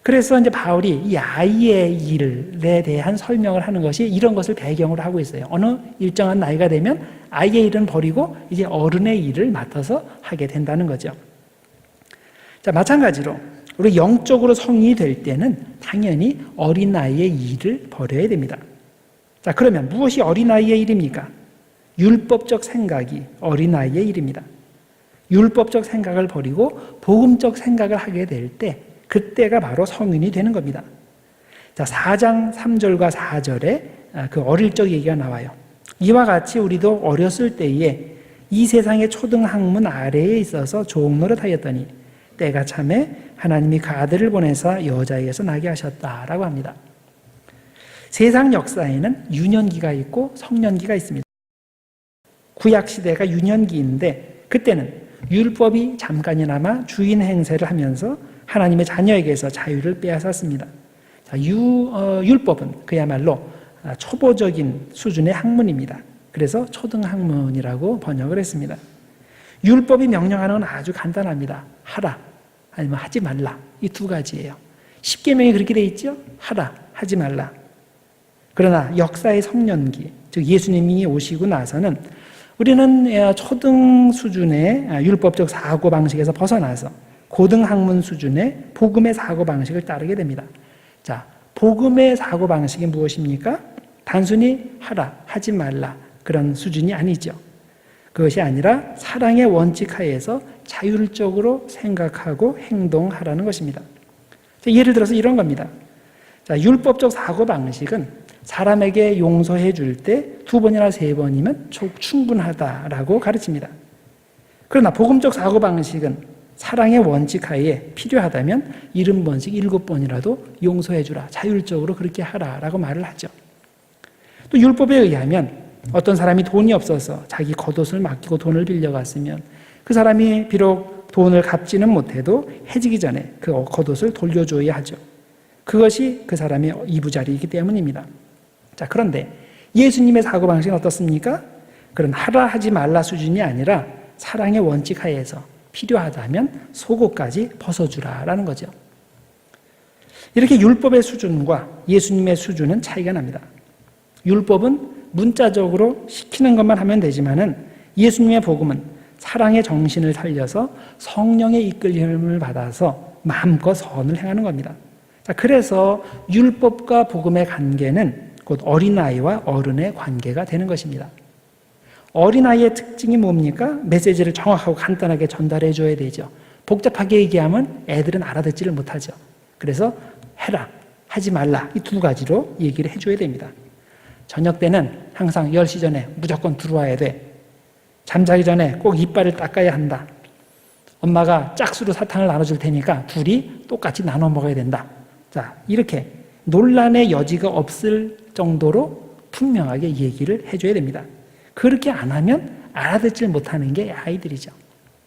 그래서 이제 바울이 이 아이의 일에 대한 설명을 하는 것이 이런 것을 배경으로 하고 있어요. 어느 일정한 나이가 되면 아이의 일은 버리고 이제 어른의 일을 맡아서 하게 된다는 거죠. 자, 마찬가지로 우리 영적으로 성인이 될 때는 당연히 어린아이의 일을 버려야 됩니다. 자, 그러면 무엇이 어린아이의 일입니까? 율법적 생각이 어린아이의 일입니다. 율법적 생각을 버리고 복음적 생각을 하게 될 때 그때가 바로 성인이 되는 겁니다. 자, 4장 3절과 4절에 그 어릴 적 얘기가 나와요. 이와 같이 우리도 어렸을 때에 이 세상의 초등학문 아래에 있어서 종노릇하였더니 때가 참에 하나님이 그 아들을 보내사 여자에게서 나게 하셨다라고 합니다. 세상 역사에는 유년기가 있고 성년기가 있습니다. 구약시대가 유년기인데 그때는 율법이 잠깐이나마 주인 행세를 하면서 하나님의 자녀에게서 자유를 빼앗았습니다. 자, 율법은 그야말로 초보적인 수준의 학문입니다. 그래서 초등학문이라고 번역을 했습니다. 율법이 명령하는 건 아주 간단합니다. 하라, 아니면 하지 말라. 이 두 가지예요. 십계명이 그렇게 돼 있죠? 하라, 하지 말라. 그러나 역사의 성년기, 즉 예수님이 오시고 나서는 우리는 초등 수준의 율법적 사고방식에서 벗어나서 고등학문 수준의 복음의 사고방식을 따르게 됩니다. 자, 복음의 사고방식이 무엇입니까? 단순히 하라, 하지 말라 그런 수준이 아니죠. 그것이 아니라 사랑의 원칙 하에서 자율적으로 생각하고 행동하라는 것입니다. 자, 예를 들어서 이런 겁니다. 자, 율법적 사고방식은 사람에게 용서해 줄 때 2번이나 3번이면 충분하다라고 가르칩니다. 그러나 복음적 사고방식은 사랑의 원칙 하에 필요하다면 70번씩 7번이라도 용서해 주라, 자율적으로 그렇게 하라라고 말을 하죠. 또 율법에 의하면 어떤 사람이 돈이 없어서 자기 겉옷을 맡기고 돈을 빌려갔으면 그 사람이 비록 돈을 갚지는 못해도 해지기 전에 그 겉옷을 돌려줘야 하죠. 그것이 그 사람의 이부자리이기 때문입니다. 자, 그런데 예수님의 사고방식은 어떻습니까? 그런 하라 하지 말라 수준이 아니라 사랑의 원칙 하에서 필요하다면 속옷까지 벗어주라라는 거죠. 이렇게 율법의 수준과 예수님의 수준은 차이가 납니다. 율법은 문자적으로 시키는 것만 하면 되지만은 예수님의 복음은 사랑의 정신을 살려서 성령의 이끌림을 받아서 마음껏 선을 행하는 겁니다. 자, 그래서 율법과 복음의 관계는 곧 어린아이와 어른의 관계가 되는 것입니다. 어린아이의 특징이 뭡니까? 메시지를 정확하고 간단하게 전달해 줘야 되죠. 복잡하게 얘기하면 애들은 알아듣지를 못하죠. 그래서 해라, 하지 말라 이 2가지로 얘기를 해줘야 됩니다. 저녁 때는 항상 10시 전에 무조건 들어와야 돼. 잠자기 전에 꼭 이빨을 닦아야 한다. 엄마가 짝수로 사탕을 나눠줄 테니까 둘이 똑같이 나눠 먹어야 된다. 자, 이렇게 논란의 여지가 없을 정도로 분명하게 얘기를 해줘야 됩니다. 그렇게 안 하면 알아듣질 못하는 게 아이들이죠.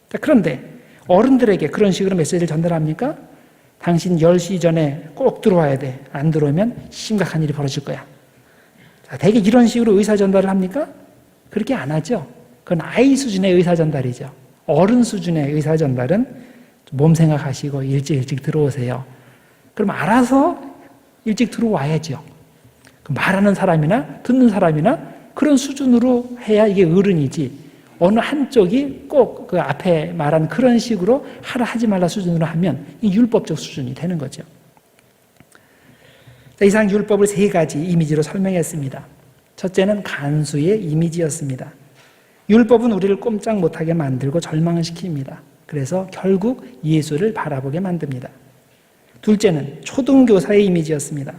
자, 그런데 어른들에게 그런 식으로 메시지를 전달합니까? 당신 10시 전에 꼭 들어와야 돼. 안 들어오면 심각한 일이 벌어질 거야. 자, 대개 이런 식으로 의사 전달을 합니까? 그렇게 안 하죠. 그건 아이 수준의 의사 전달이죠. 어른 수준의 의사 전달은 몸 생각하시고 일찍 들어오세요. 그럼 알아서 일찍 들어와야죠. 말하는 사람이나 듣는 사람이나 그런 수준으로 해야 이게 어른이지, 어느 한쪽이 꼭 그 앞에 말한 그런 식으로 하라 하지 말라 수준으로 하면 이 율법적 수준이 되는 거죠. 자, 이상 율법을 3가지 이미지로 설명했습니다. 첫째는 간수의 이미지였습니다. 율법은 우리를 꼼짝 못하게 만들고 절망시킵니다. 그래서 결국 예수를 바라보게 만듭니다. 둘째는 초등교사의 이미지였습니다.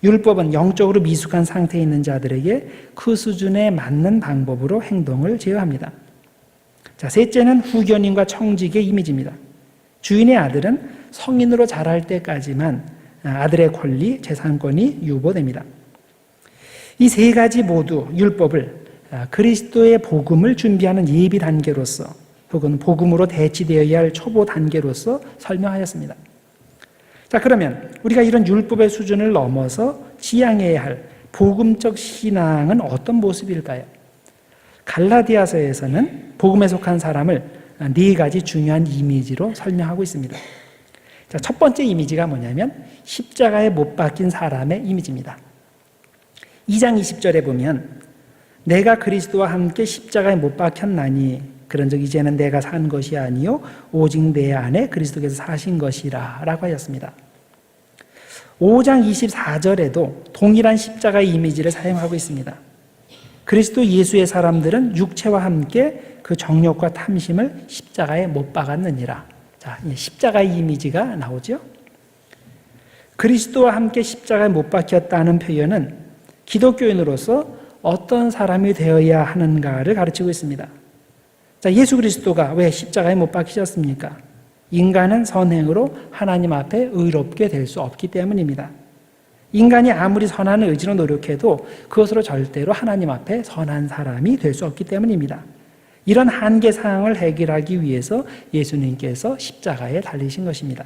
율법은 영적으로 미숙한 상태에 있는 자들에게 그 수준에 맞는 방법으로 행동을 제어합니다. 자, 셋째는 후견인과 청직의 이미지입니다. 주인의 아들은 성인으로 자랄 때까지만 아들의 권리, 재산권이 유보됩니다. 이 3가지 모두 율법을 그리스도의 복음을 준비하는 예비 단계로서 혹은 복음으로 대치되어야 할 초보 단계로서 설명하였습니다. 자, 그러면 우리가 이런 율법의 수준을 넘어서 지향해야 할 복음적 신앙은 어떤 모습일까요? 갈라디아서에서는 복음에 속한 사람을 4가지 중요한 이미지로 설명하고 있습니다. 자, 첫 번째 이미지가 뭐냐면 십자가에 못 박힌 사람의 이미지입니다. 2장 20절에 보면 내가 그리스도와 함께 십자가에 못 박혔나니 그런즉 이제는 내가 산 것이 아니요 오직 내 안에 그리스도께서 사신 것이라 라고 하였습니다. 5장 24절에도 동일한 십자가의 이미지를 사용하고 있습니다. 그리스도 예수의 사람들은 육체와 함께 그 정욕과 탐심을 십자가에 못 박았느니라. 자, 십자가의 이미지가 나오죠. 그리스도와 함께 십자가에 못 박혔다는 표현은 기독교인으로서 어떤 사람이 되어야 하는가를 가르치고 있습니다. 자, 예수 그리스도가 왜 십자가에 못 박히셨습니까? 인간은 선행으로 하나님 앞에 의롭게 될 수 없기 때문입니다. 인간이 아무리 선한 의지로 노력해도 그것으로 절대로 하나님 앞에 선한 사람이 될 수 없기 때문입니다. 이런 한계 사항을 해결하기 위해서 예수님께서 십자가에 달리신 것입니다.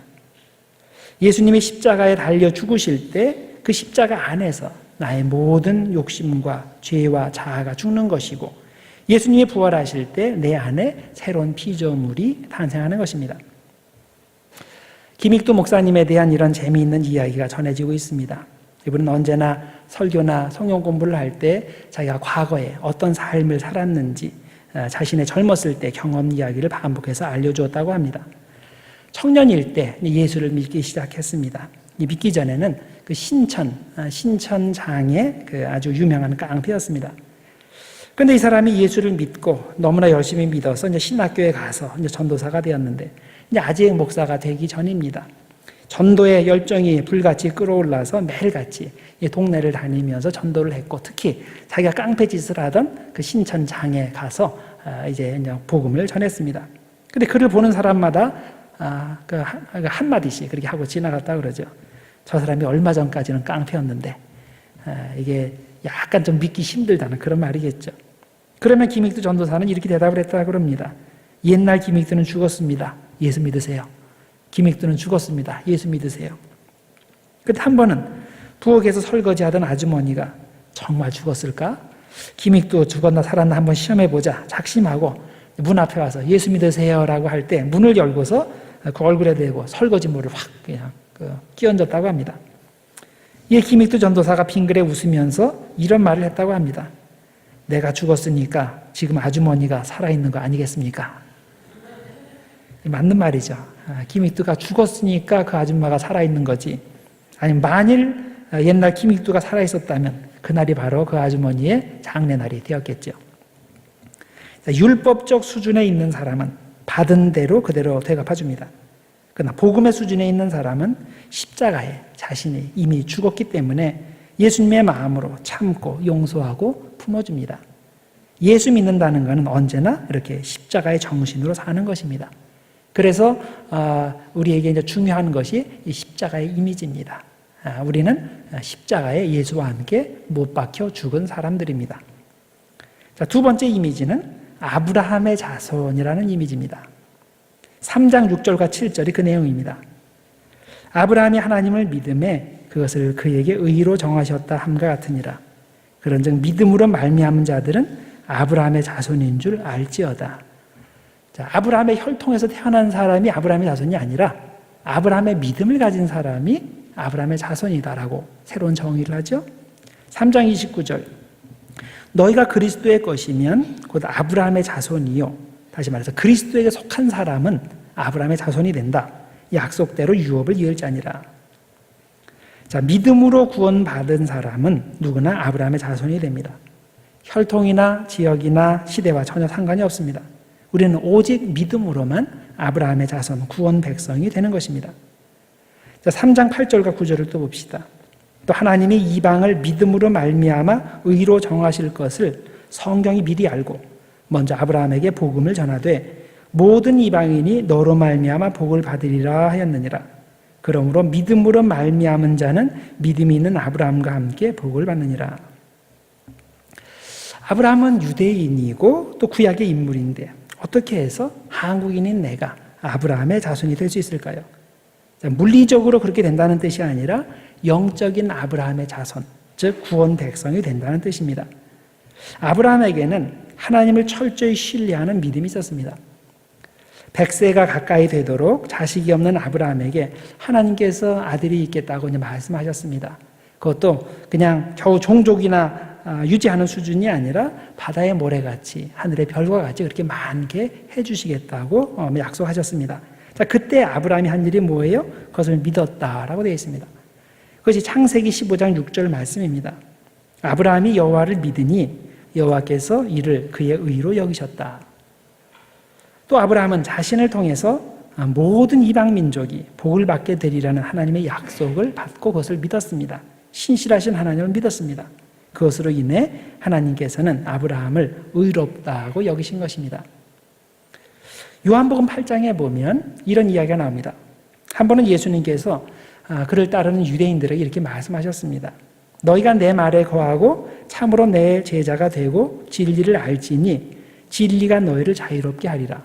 예수님이 십자가에 달려 죽으실 때 그 십자가 안에서 나의 모든 욕심과 죄와 자아가 죽는 것이고 예수님이 부활하실 때 내 안에 새로운 피조물이 탄생하는 것입니다. 김익두 목사님에 대한 이런 재미있는 이야기가 전해지고 있습니다. 이분은 언제나 설교나 성경 공부를 할 때 자기가 과거에 어떤 삶을 살았는지 자신의 젊었을 때 경험 이야기를 반복해서 알려주었다고 합니다. 청년일 때 예수를 믿기 시작했습니다. 믿기 전에는 그 신천장의 그 아주 유명한 깡패였습니다. 그런데 이 사람이 예수를 믿고 너무나 열심히 믿어서 이제 신학교에 가서 이제 전도사가 되었는데, 이제 아직 목사가 되기 전입니다. 전도의 열정이 불같이 끌어올라서 매일같이 동네를 다니면서 전도를 했고, 특히 자기가 깡패 짓을 하던 그 신천장에 가서 이제 복음을 전했습니다. 근데 그를 보는 사람마다 그 한마디씩 그렇게 하고 지나갔다 그러죠. 저 사람이 얼마 전까지는 깡패였는데 이게 약간 좀 믿기 힘들다는 그런 말이겠죠. 그러면 김익두 전도사는 이렇게 대답을 했다 그럽니다. 옛날 김익두는 죽었습니다. 예수 믿으세요. 김익두는 죽었습니다. 예수 믿으세요. 그때 한 번은 부엌에서 설거지하던 아주머니가 정말 죽었을까? 김익두 죽었나 살았나 한번 시험해보자 작심하고 문 앞에 와서 예수 믿으세요라고 할 때 문을 열고서 그 얼굴에 대고 설거지물을 확 그냥 끼얹었다고 합니다. 이 김익두 전도사가 빙그레 웃으면서 이런 말을 했다고 합니다. 내가 죽었으니까 지금 아주머니가 살아있는 거 아니겠습니까? 맞는 말이죠. 김익두가 죽었으니까 그 아줌마가 살아있는 거지. 아니면 만일 옛날 김익두가 살아있었다면 그날이 바로 그 아주머니의 장례날이 되었겠죠. 율법적 수준에 있는 사람은 받은 대로 그대로 되갚아줍니다. 그러나 복음의 수준에 있는 사람은 십자가에 자신이 이미 죽었기 때문에 예수님의 마음으로 참고 용서하고 품어줍니다. 예수 믿는다는 것은 언제나 이렇게 십자가의 정신으로 사는 것입니다. 그래서 우리에게 이제 중요한 것이 이 십자가의 이미지입니다. 우리는 십자가에 예수와 함께 못 박혀 죽은 사람들입니다. 자, 두 번째 이미지는 아브라함의 자손이라는 이미지입니다. 3장 6절과 7절이 그 내용입니다. 아브라함이 하나님을 믿음에 그것을 그에게 의로 정하셨다 함과 같으니라. 그런즉 믿음으로 말미암은 자들은 아브라함의 자손인 줄 알지어다. 자, 아브라함의 혈통에서 태어난 사람이 아브라함의 자손이 아니라 아브라함의 믿음을 가진 사람이 아브라함의 자손이다라고 새로운 정의를 하죠. 3장 29절 너희가 그리스도의 것이면 곧 아브라함의 자손이요. 다시 말해서 그리스도에게 속한 사람은 아브라함의 자손이 된다. 약속대로 유업을 이을 자니라. 자, 믿음으로 구원받은 사람은 누구나 아브라함의 자손이 됩니다. 혈통이나 지역이나 시대와 전혀 상관이 없습니다. 우리는 오직 믿음으로만 아브라함의 자손, 구원 백성이 되는 것입니다. 자, 3장 8절과 9절을 또 봅시다. 또 하나님이 이방을 믿음으로 말미암아 의로 정하실 것을 성경이 미리 알고 먼저 아브라함에게 복음을 전하되 모든 이방인이 너로 말미암아 복을 받으리라 하였느니라. 그러므로 믿음으로 말미암은 자는 믿음이 있는 아브라함과 함께 복을 받느니라. 아브라함은 유대인이고 또 구약의 인물인데 어떻게 해서 한국인인 내가 아브라함의 자손이 될 수 있을까요? 물리적으로 그렇게 된다는 뜻이 아니라 영적인 아브라함의 자손, 즉 구원 백성이 된다는 뜻입니다. 아브라함에게는 하나님을 철저히 신뢰하는 믿음이 있었습니다. 100세가 가까이 되도록 자식이 없는 아브라함에게 하나님께서 아들이 있겠다고 말씀하셨습니다. 그것도 그냥 겨우 종족이나 유지하는 수준이 아니라 바다의 모래같이 하늘의 별과 같이 그렇게 많게 해주시겠다고 약속하셨습니다. 자, 그때 아브라함이 한 일이 뭐예요? 그것을 믿었다라고 되어 있습니다. 그것이 창세기 15장 6절 말씀입니다. 아브라함이 여호와를 믿으니 여호와께서 이를 그의 의로 여기셨다. 또 아브라함은 자신을 통해서 모든 이방 민족이 복을 받게 되리라는 하나님의 약속을 받고 그것을 믿었습니다. 신실하신 하나님을 믿었습니다. 그것으로 인해 하나님께서는 아브라함을 의롭다고 여기신 것입니다. 요한복음 8장에 보면 이런 이야기가 나옵니다. 한 번은 예수님께서 그를 따르는 유대인들에게 이렇게 말씀하셨습니다. 너희가 내 말에 거하고 참으로 내 제자가 되고 진리를 알지니 진리가 너희를 자유롭게 하리라.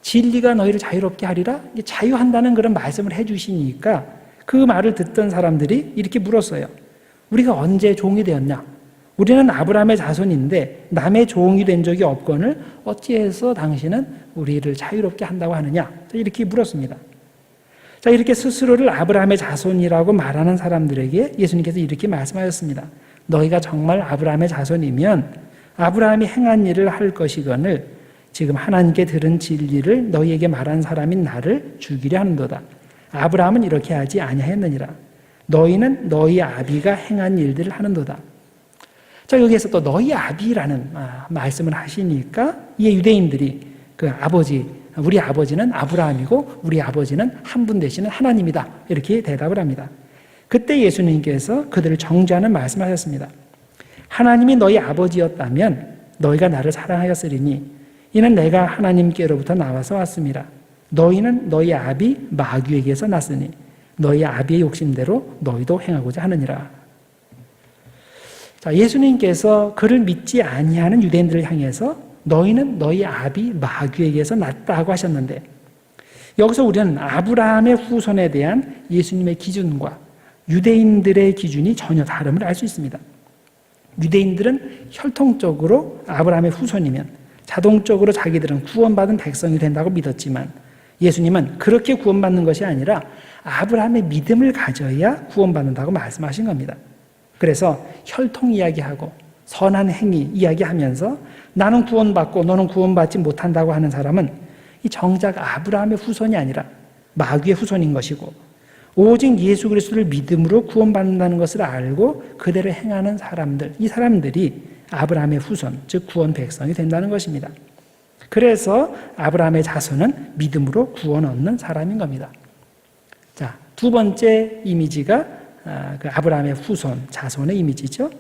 진리가 너희를 자유롭게 하리라? 자유한다는 그런 말씀을 해주시니까 그 말을 듣던 사람들이 이렇게 물었어요. 우리가 언제 종이 되었냐? 우리는 아브라함의 자손인데 남의 종이 된 적이 없거늘 어찌해서 당신은 우리를 자유롭게 한다고 하느냐? 이렇게 물었습니다. 자, 이렇게 스스로를 아브라함의 자손이라고 말하는 사람들에게 예수님께서 이렇게 말씀하셨습니다. 너희가 정말 아브라함의 자손이면 아브라함이 행한 일을 할 것이거늘 지금 하나님께 들은 진리를 너희에게 말한 사람인 나를 죽이려 하는도다. 아브라함은 이렇게 하지 아니하였느니라. 너희는 너희 아비가 행한 일들을 하는도다. 자, 여기에서 또 너희 아비라는 말씀을 하시니까 이 유대인들이 그 아버지, 우리 아버지는 아브라함이고 우리 아버지는 한 분 되시는 하나님이다, 이렇게 대답을 합니다. 그때 예수님께서 그들을 정죄하는 말씀을 하셨습니다. 하나님이 너희 아버지였다면 너희가 나를 사랑하였으리니 이는 내가 하나님께로부터 나와서 왔습니다. 너희는 너희 아비 마귀에게서 났으니 너희 아비의 욕심대로 너희도 행하고자 하느니라. 자, 예수님께서 그를 믿지 아니하는 유대인들을 향해서 너희는 너희 아비 마귀에게서 났다고 하셨는데, 여기서 우리는 아브라함의 후손에 대한 예수님의 기준과 유대인들의 기준이 전혀 다름을 알 수 있습니다. 유대인들은 혈통적으로 아브라함의 후손이면 자동적으로 자기들은 구원받은 백성이 된다고 믿었지만, 예수님은 그렇게 구원받는 것이 아니라 아브라함의 믿음을 가져야 구원받는다고 말씀하신 겁니다. 그래서 혈통 이야기하고 선한 행위 이야기하면서 나는 구원받고 너는 구원받지 못한다고 하는 사람은 이 정작 아브라함의 후손이 아니라 마귀의 후손인 것이고, 오직 예수 그리스도를 믿음으로 구원받는다는 것을 알고 그대로 행하는 사람들, 이 사람들이 아브라함의 후손, 즉 구원 백성이 된다는 것입니다. 그래서 아브라함의 자손은 믿음으로 구원 얻는 사람인 겁니다. 자, 두 번째 이미지가 그 아브라함의 후손, 자손의 이미지죠.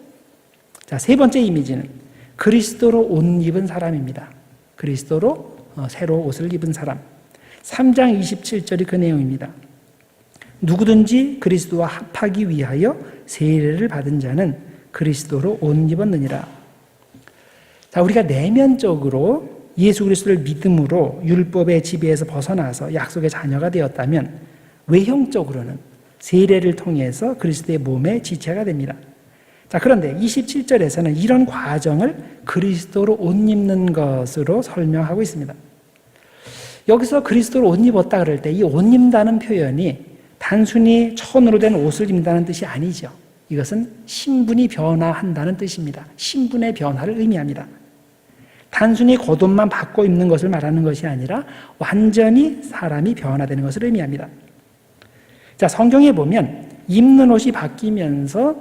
자, 세 번째 이미지는 그리스도로 옷 입은 사람입니다. 그리스도로 새로 옷을 입은 사람. 3장 27절이 그 내용입니다. 누구든지 그리스도와 합하기 위하여 세례를 받은 자는 그리스도로 옷 입었느니라. 자, 우리가 내면적으로 예수 그리스도를 믿음으로 율법의 지배에서 벗어나서 약속의 자녀가 되었다면 외형적으로는 세례를 통해서 그리스도의 몸의 지체가 됩니다. 자, 그런데 27절에서는 이런 과정을 그리스도로 옷 입는 것으로 설명하고 있습니다. 여기서 그리스도로 옷 입었다 그럴 때 이 옷 입는다는 표현이 단순히 천으로 된 옷을 입는다는 뜻이 아니죠. 이것은 신분이 변화한다는 뜻입니다. 신분의 변화를 의미합니다. 단순히 겉옷만 바꿔 입는 것을 말하는 것이 아니라 완전히 사람이 변화되는 것을 의미합니다. 자, 성경에 보면 입는 옷이 바뀌면서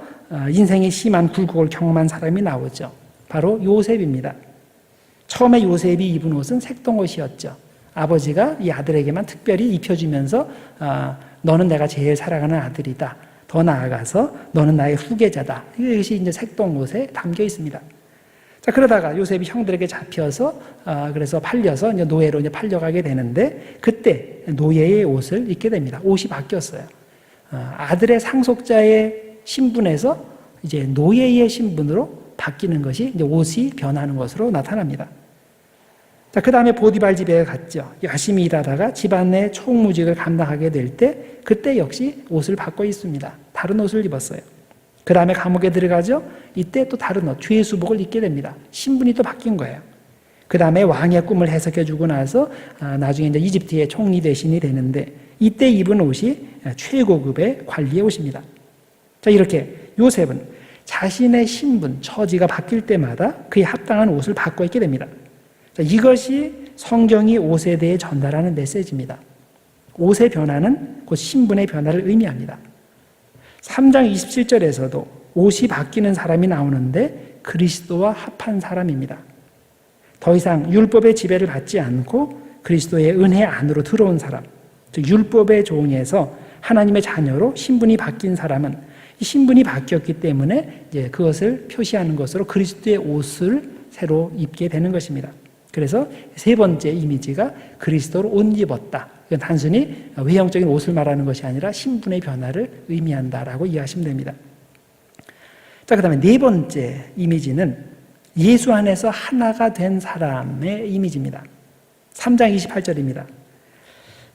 인생의 심한 굴곡을 경험한 사람이 나오죠. 바로 요셉입니다. 처음에 요셉이 입은 옷은 색동옷이었죠. 아버지가 이 아들에게만 특별히 입혀주면서 너는 내가 제일 사랑하는 아들이다. 더 나아가서 너는 나의 후계자다. 이것이 이제 색동옷에 담겨 있습니다. 자, 그러다가 요셉이 형들에게 잡혀서 그래서 팔려서 이제 노예로 이제 팔려가게 되는데, 그때 노예의 옷을 입게 됩니다. 옷이 바뀌었어요. 아들의 상속자의 신분에서 이제 노예의 신분으로 바뀌는 것이 이제 옷이 변하는 것으로 나타납니다. 자, 그 다음에 보디발 집에 갔죠. 열심히 일하다가 집안의 총무직을 감당하게 될 때, 그때 역시 옷을 바꿔 입습니다. 다른 옷을 입었어요. 그 다음에 감옥에 들어가죠. 이때 또 다른 옷, 죄수복을 입게 됩니다. 신분이 또 바뀐 거예요. 그 다음에 왕의 꿈을 해석해주고 나서 나중에 이제 이집트의 총리 대신이 되는데, 이때 입은 옷이 최고급의 관리의 옷입니다. 자, 이렇게 요셉은 자신의 신분, 처지가 바뀔 때마다 그에 합당한 옷을 바꿔 입게 됩니다. 자, 이것이 성경이 옷에 대해 전달하는 메시지입니다. 옷의 변화는 곧 신분의 변화를 의미합니다. 3장 27절에서도 옷이 바뀌는 사람이 나오는데 그리스도와 합한 사람입니다. 더 이상 율법의 지배를 받지 않고 그리스도의 은혜 안으로 들어온 사람, 즉 율법의 종에서 하나님의 자녀로 신분이 바뀐 사람은 이 신분이 바뀌었기 때문에 이제 그것을 표시하는 것으로 그리스도의 옷을 새로 입게 되는 것입니다. 그래서 세 번째 이미지가 그리스도로 옷 입었다. 이건 단순히 외형적인 옷을 말하는 것이 아니라 신분의 변화를 의미한다라고 이해하시면 됩니다. 자, 그 다음에 네 번째 이미지는 예수 안에서 하나가 된 사람의 이미지입니다. 3장 28절입니다.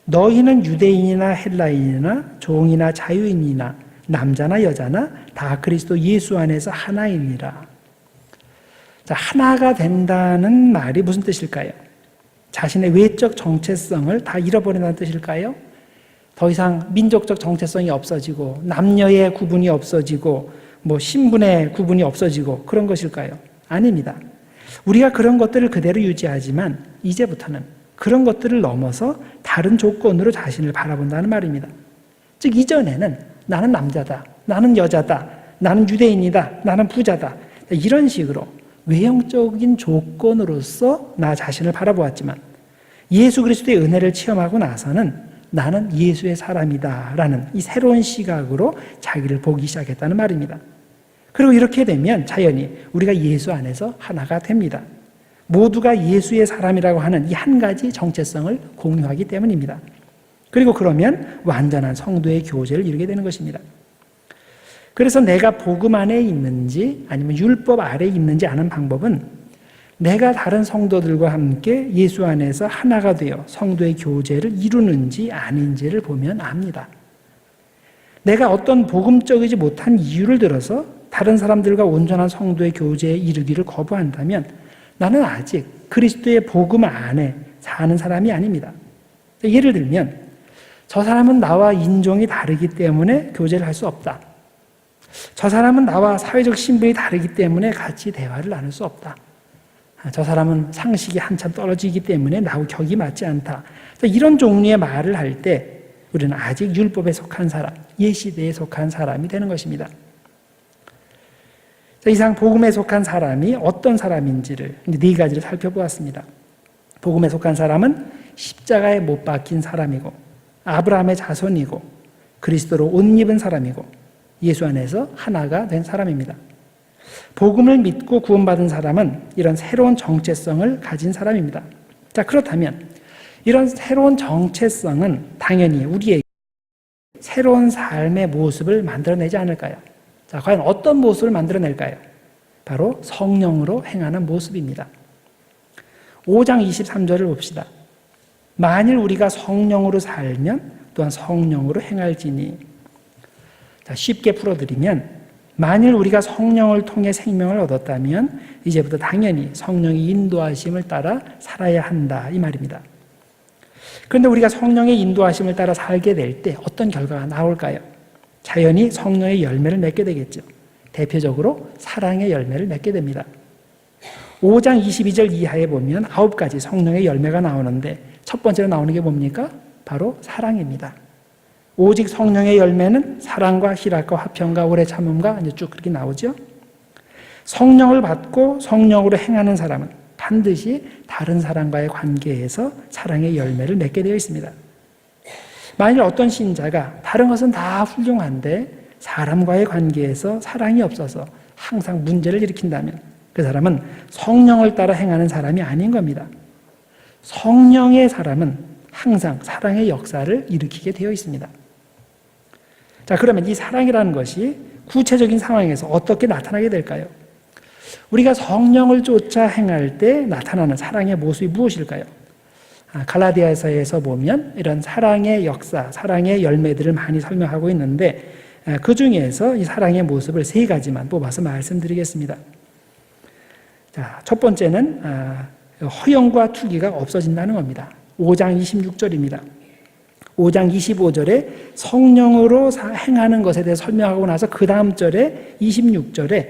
너희는 유대인이나 헬라인이나 종이나 자유인이나 남자나 여자나 다 그리스도 예수 안에서 하나이니라. 자, 하나가 된다는 말이 무슨 뜻일까요? 자신의 외적 정체성을 다 잃어버린다는 뜻일까요? 더 이상 민족적 정체성이 없어지고 남녀의 구분이 없어지고 뭐 신분의 구분이 없어지고 그런 것일까요? 아닙니다. 우리가 그런 것들을 그대로 유지하지만 이제부터는 그런 것들을 넘어서 다른 조건으로 자신을 바라본다는 말입니다. 즉 이전에는 나는 남자다, 나는 여자다, 나는 유대인이다, 나는 부자다, 이런 식으로 외형적인 조건으로서 나 자신을 바라보았지만 예수 그리스도의 은혜를 체험하고 나서는 나는 예수의 사람이다 라는 이 새로운 시각으로 자기를 보기 시작했다는 말입니다. 그리고 이렇게 되면 자연히 우리가 예수 안에서 하나가 됩니다. 모두가 예수의 사람이라고 하는 이 한 가지 정체성을 공유하기 때문입니다. 그리고 그러면 완전한 성도의 교제를 이루게 되는 것입니다. 그래서 내가 복음 안에 있는지 아니면 율법 아래에 있는지 아는 방법은 내가 다른 성도들과 함께 예수 안에서 하나가 되어 성도의 교제를 이루는지 아닌지를 보면 압니다. 내가 어떤 복음적이지 못한 이유를 들어서 다른 사람들과 온전한 성도의 교제에 이르기를 거부한다면 나는 아직 그리스도의 복음 안에 사는 사람이 아닙니다. 예를 들면 저 사람은 나와 인종이 다르기 때문에 교제를 할 수 없다. 저 사람은 나와 사회적 신분이 다르기 때문에 같이 대화를 나눌 수 없다. 저 사람은 상식이 한참 떨어지기 때문에 나하고 격이 맞지 않다. 이런 종류의 말을 할 때 우리는 아직 율법에 속한 사람, 옛시대에 속한 사람이 되는 것입니다. 이상 복음에 속한 사람이 어떤 사람인지를 네 가지를 살펴보았습니다. 복음에 속한 사람은 십자가에 못 박힌 사람이고 아브라함의 자손이고 그리스도로 옷 입은 사람이고 예수 안에서 하나가 된 사람입니다. 복음을 믿고 구원받은 사람은 이런 새로운 정체성을 가진 사람입니다. 자, 그렇다면 이런 새로운 정체성은 당연히 우리에게 새로운 삶의 모습을 만들어내지 않을까요? 자, 과연 어떤 모습을 만들어낼까요? 바로 성령으로 행하는 모습입니다. 5장 23절을 봅시다. 만일 우리가 성령으로 살면 또한 성령으로 행할지니. 자, 쉽게 풀어드리면 만일 우리가 성령을 통해 생명을 얻었다면 이제부터 당연히 성령의 인도하심을 따라 살아야 한다 이 말입니다. 그런데 우리가 성령의 인도하심을 따라 살게 될 때 어떤 결과가 나올까요? 자연히 성령의 열매를 맺게 되겠죠. 대표적으로 사랑의 열매를 맺게 됩니다. 5장 22절 이하에 보면 9가지 성령의 열매가 나오는데 첫 번째로 나오는 게 뭡니까? 바로 사랑입니다. 오직 성령의 열매는 사랑과 희락과 화평과 오래 참음과 이제 쭉 그렇게 나오죠. 성령을 받고 성령으로 행하는 사람은 반드시 다른 사람과의 관계에서 사랑의 열매를 맺게 되어 있습니다. 만일 어떤 신자가 다른 것은 다 훌륭한데 사람과의 관계에서 사랑이 없어서 항상 문제를 일으킨다면 그 사람은 성령을 따라 행하는 사람이 아닌 겁니다. 성령의 사람은 항상 사랑의 역사를 일으키게 되어 있습니다. 자, 그러면 이 사랑이라는 것이 구체적인 상황에서 어떻게 나타나게 될까요? 우리가 성령을 쫓아 행할 때 나타나는 사랑의 모습이 무엇일까요? 갈라디아서에서 보면 이런 사랑의 역사, 사랑의 열매들을 많이 설명하고 있는데 그 중에서 이 사랑의 모습을 3가지만 뽑아서 말씀드리겠습니다. 자, 첫 번째는 허영과 투기가 없어진다는 겁니다. 5장 26절입니다. 5장 25절에 성령으로 행하는 것에 대해 설명하고 나서 그 다음 절에 26절에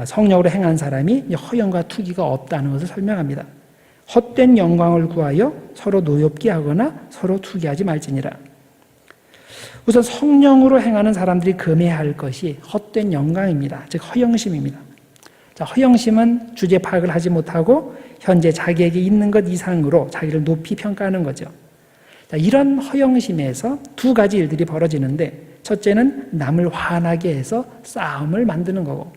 성령으로 행한 사람이 허영과 투기가 없다는 것을 설명합니다. 헛된 영광을 구하여 서로 노엽게 하거나 서로 투기하지 말지니라. 우선 성령으로 행하는 사람들이 금해야 할 것이 헛된 영광입니다. 즉 허영심입니다. 자, 허영심은 주제 파악을 하지 못하고 현재 자기에게 있는 것 이상으로 자기를 높이 평가하는 거죠. 자, 이런 허영심에서 2가지 일들이 벌어지는데 첫째는 남을 화나게 해서 싸움을 만드는 거고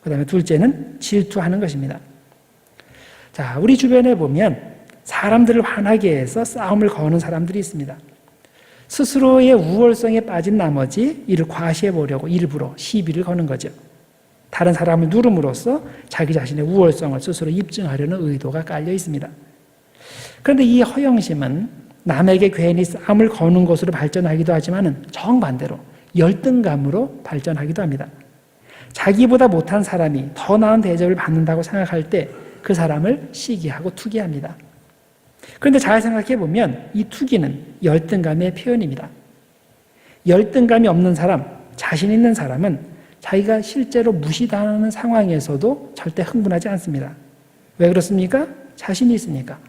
그 다음에 둘째는 질투하는 것입니다. 자, 우리 주변에 보면 사람들을 화나게 해서 싸움을 거는 사람들이 있습니다. 스스로의 우월성에 빠진 나머지 이를 과시해 보려고 일부러 시비를 거는 거죠. 다른 사람을 누름으로써 자기 자신의 우월성을 스스로 입증하려는 의도가 깔려 있습니다. 그런데 이 허영심은 남에게 괜히 싸움을 거는 것으로 발전하기도 하지만 정반대로 열등감으로 발전하기도 합니다. 자기보다 못한 사람이 더 나은 대접을 받는다고 생각할 때 그 사람을 시기하고 투기합니다. 그런데 잘 생각해 보면 이 투기는 열등감의 표현입니다. 열등감이 없는 사람, 자신 있는 사람은 자기가 실제로 무시당하는 상황에서도 절대 흥분하지 않습니다. 왜 그렇습니까? 자신이 있으니까.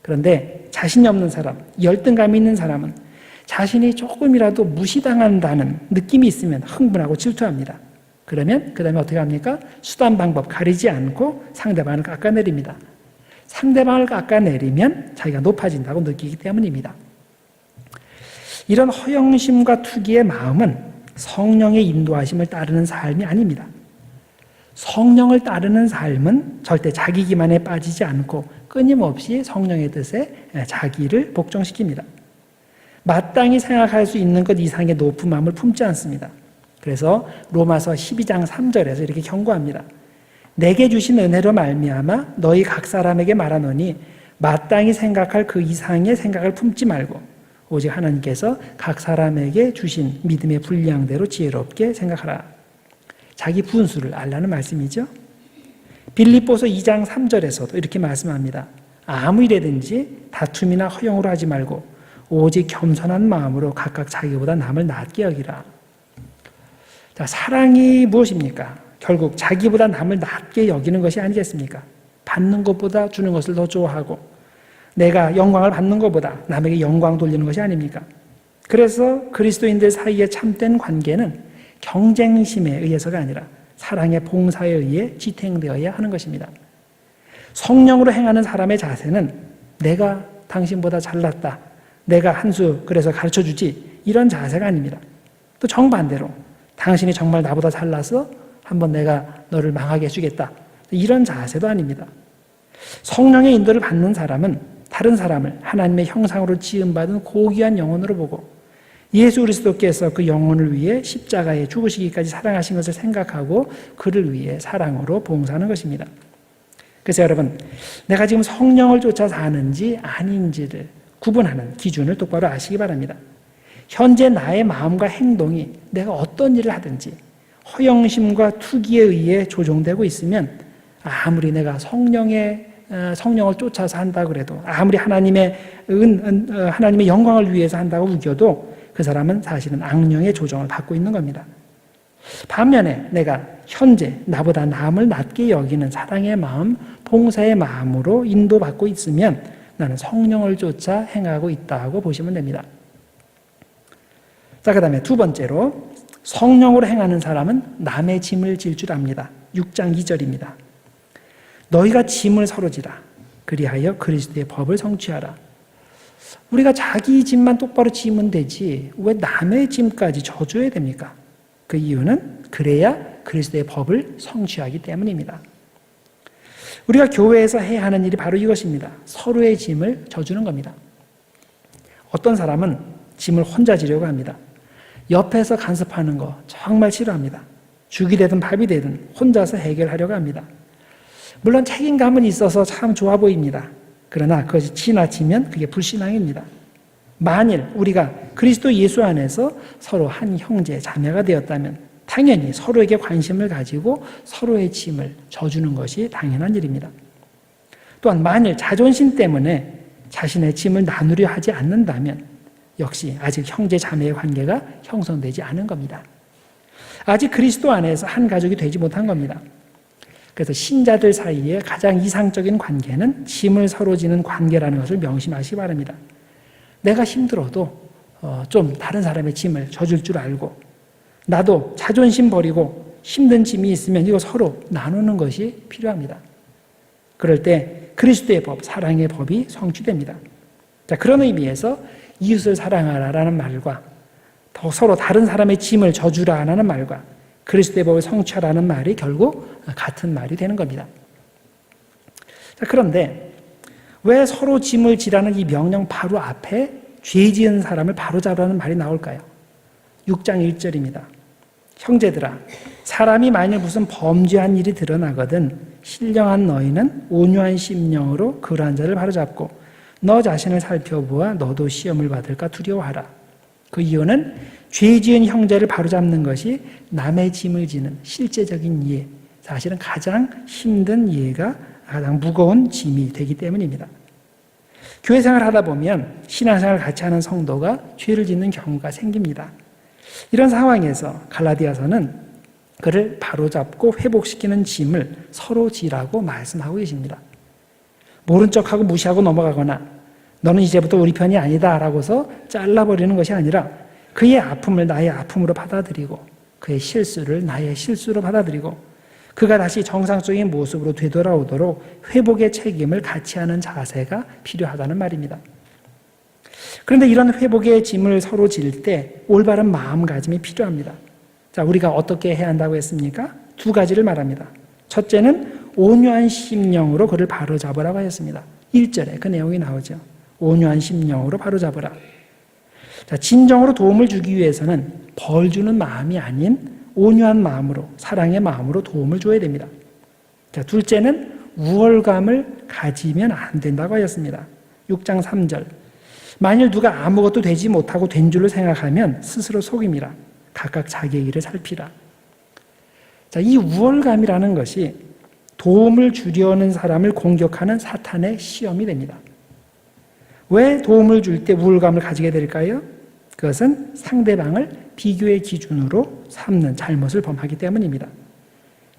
그런데 자신이 없는 사람, 열등감이 있는 사람은 자신이 조금이라도 무시당한다는 느낌이 있으면 흥분하고 질투합니다. 그러면 그 다음에 어떻게 합니까? 수단 방법 가리지 않고 상대방을 깎아내립니다. 상대방을 깎아내리면 자기가 높아진다고 느끼기 때문입니다. 이런 허영심과 투기의 마음은 성령의 인도하심을 따르는 삶이 아닙니다. 성령을 따르는 삶은 절대 자기 기만에 빠지지 않고 끊임없이 성령의 뜻에 자기를 복종시킵니다. 마땅히 생각할 수 있는 것 이상의 높은 마음을 품지 않습니다. 그래서 로마서 12장 3절에서 이렇게 경고합니다. 내게 주신 은혜로 말미암아 너희 각 사람에게 말하노니 마땅히 생각할 그 이상의 생각을 품지 말고 오직 하나님께서 각 사람에게 주신 믿음의 분량대로 지혜롭게 생각하라. 자기 분수를 알라는 말씀이죠. 빌립보서 2장 3절에서도 이렇게 말씀합니다. 아무 일에든지 다툼이나 허용으로 하지 말고 오직 겸손한 마음으로 각각 자기보다 남을 낮게 여기라. 자, 사랑이 무엇입니까? 결국 자기보다 남을 낮게 여기는 것이 아니겠습니까? 받는 것보다 주는 것을 더 좋아하고 내가 영광을 받는 것보다 남에게 영광 돌리는 것이 아닙니까? 그래서 그리스도인들 사이의 참된 관계는 경쟁심에 의해서가 아니라 사랑의 봉사에 의해 지탱되어야 하는 것입니다. 성령으로 행하는 사람의 자세는 내가 당신보다 잘났다, 내가 한 수 그래서 가르쳐주지, 이런 자세가 아닙니다. 또 정반대로 당신이 정말 나보다 잘나서 한번 내가 너를 망하게 해주겠다, 이런 자세도 아닙니다. 성령의 인도를 받는 사람은 다른 사람을 하나님의 형상으로 지음받은 고귀한 영혼으로 보고 예수 그리스도께서 그 영혼을 위해 십자가에 죽으시기까지 사랑하신 것을 생각하고 그를 위해 사랑으로 봉사하는 것입니다. 그래서 여러분, 내가 지금 성령을 쫓아 사는지 아닌지를 구분하는 기준을 똑바로 아시기 바랍니다. 현재 나의 마음과 행동이 내가 어떤 일을 하든지 허영심과 투기에 의해 조종되고 있으면 아무리 내가 성령을 쫓아서 한다고 그래도, 아무리 하나님의 영광을 위해서 한다고 우겨도 그 사람은 사실은 악령의 조종을 받고 있는 겁니다. 반면에 내가 현재 나보다 남을 낮게 여기는 사랑의 마음, 봉사의 마음으로 인도받고 있으면 나는 성령을 쫓아 행하고 있다고 보시면 됩니다. 자, 그 다음에 두 번째로 성령으로 행하는 사람은 남의 짐을 질 줄 압니다. 6장 2절입니다. 너희가 짐을 서로 지라. 그리하여 그리스도의 법을 성취하라. 우리가 자기 짐만 똑바로 지면 되지 왜 남의 짐까지 져줘야 됩니까? 그 이유는 그래야 그리스도의 법을 성취하기 때문입니다. 우리가 교회에서 해야 하는 일이 바로 이것입니다. 서로의 짐을 져주는 겁니다. 어떤 사람은 짐을 혼자 지려고 합니다. 옆에서 간섭하는 거 정말 싫어합니다. 죽이 되든 밥이 되든 혼자서 해결하려고 합니다. 물론 책임감은 있어서 참 좋아 보입니다. 그러나 그것이 지나치면 그게 불신앙입니다. 만일 우리가 그리스도 예수 안에서 서로 한 형제, 자매가 되었다면 당연히 서로에게 관심을 가지고 서로의 짐을 져주는 것이 당연한 일입니다. 또한 만일 자존심 때문에 자신의 짐을 나누려 하지 않는다면 역시 아직 형제, 자매의 관계가 형성되지 않은 겁니다. 아직 그리스도 안에서 한 가족이 되지 못한 겁니다. 그래서 신자들 사이에 가장 이상적인 관계는 짐을 서로 지는 관계라는 것을 명심하시기 바랍니다. 내가 힘들어도 좀 다른 사람의 짐을 져줄 줄 알고, 나도 자존심 버리고 힘든 짐이 있으면 이거 서로 나누는 것이 필요합니다. 그럴 때 그리스도의 법, 사랑의 법이 성취됩니다. 자, 그런 의미에서 이웃을 사랑하라라는 말과 더 서로 다른 사람의 짐을 져주라라는 말과 그리스도의 법을 성취하라는 말이 결국 같은 말이 되는 겁니다. 자, 그런데 왜 서로 짐을 지라는 이 명령 바로 앞에 죄 지은 사람을 바로잡으라는 말이 나올까요? 6장 1절입니다. 형제들아, 사람이 만일 무슨 범죄한 일이 드러나거든 신령한 너희는 온유한 심령으로 그러한 자를 바로잡고 너 자신을 살펴보아 너도 시험을 받을까 두려워하라. 그 이유는 죄 지은 형제를 바로잡는 것이 남의 짐을 지는 실제적인 이해, 사실은 가장 힘든 이해가 가장 무거운 짐이 되기 때문입니다. 교회 생활을 하다 보면 신앙생활을 같이 하는 성도가 죄를 짓는 경우가 생깁니다. 이런 상황에서 갈라디아서는 그를 바로잡고 회복시키는 짐을 서로 지라고 말씀하고 계십니다. 모른 척하고 무시하고 넘어가거나 너는 이제부터 우리 편이 아니다 라고서 잘라버리는 것이 아니라 그의 아픔을 나의 아픔으로 받아들이고 그의 실수를 나의 실수로 받아들이고 그가 다시 정상적인 모습으로 되돌아오도록 회복의 책임을 같이 하는 자세가 필요하다는 말입니다. 그런데 이런 회복의 짐을 서로 질 때 올바른 마음가짐이 필요합니다. 자, 우리가 어떻게 해야 한다고 했습니까? 두 가지를 말합니다. 첫째는 온유한 심령으로 그를 바로잡으라고 했습니다. 1절에 그 내용이 나오죠. 온유한 심령으로 바로잡으라. 자, 진정으로 도움을 주기 위해서는 벌 주는 마음이 아닌 온유한 마음으로, 사랑의 마음으로 도움을 줘야 됩니다. 자, 둘째는 우월감을 가지면 안 된다고 하였습니다. 6장 3절. 만일 누가 아무것도 되지 못하고 된 줄로 생각하면 스스로 속임이라. 각각 자기의 일을 살피라. 자, 이 우월감이라는 것이 도움을 주려는 사람을 공격하는 사탄의 시험이 됩니다. 왜 도움을 줄 때 우월감을 가지게 될까요? 그것은 상대방을 비교의 기준으로 삼는 잘못을 범하기 때문입니다.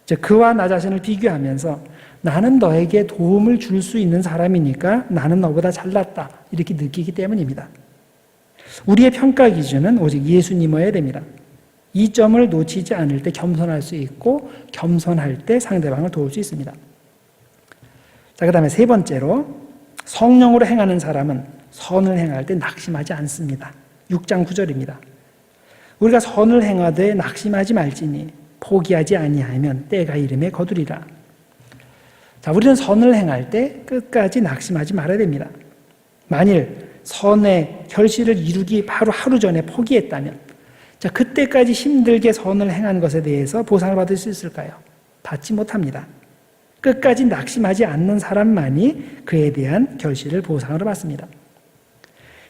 즉, 그와 나 자신을 비교하면서 나는 너에게 도움을 줄 수 있는 사람이니까 나는 너보다 잘났다 이렇게 느끼기 때문입니다. 우리의 평가 기준은 오직 예수님이어야 됩니다. 이 점을 놓치지 않을 때 겸손할 수 있고 겸손할 때 상대방을 도울 수 있습니다. 자, 그 다음에 세 번째로 성령으로 행하는 사람은 선을 행할 때 낙심하지 않습니다. 6장 9절입니다. 우리가 선을 행하되 낙심하지 말지니 포기하지 아니하면 때가 이름에 거두리라. 자, 우리는 선을 행할 때 끝까지 낙심하지 말아야 됩니다. 만일 선의 결실을 이루기 바로 하루 전에 포기했다면, 자, 그때까지 힘들게 선을 행한 것에 대해서 보상을 받을 수 있을까요? 받지 못합니다. 끝까지 낙심하지 않는 사람만이 그에 대한 결실을 보상으로 받습니다.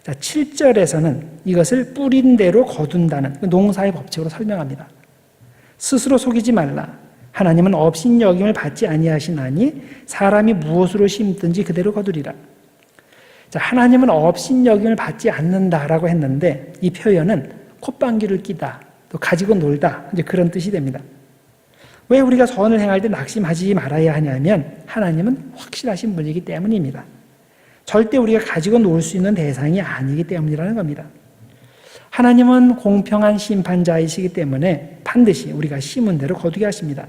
자, 7절에서는 이것을 뿌린 대로 거둔다는 농사의 법칙으로 설명합니다. 스스로 속이지 말라. 하나님은 업신여김을 받지 아니하시나니 사람이 무엇으로 심든지 그대로 거두리라. 자, 하나님은 업신여김을 받지 않는다라고 했는데 이 표현은 콧방귀를 끼다, 또 가지고 놀다 이제 그런 뜻이 됩니다. 왜 우리가 선을 행할 때 낙심하지 말아야 하냐면 하나님은 확실하신 분이기 때문입니다. 절대 우리가 가지고 놀 수 있는 대상이 아니기 때문이라는 겁니다. 하나님은 공평한 심판자이시기 때문에 반드시 우리가 심은 대로 거두게 하십니다.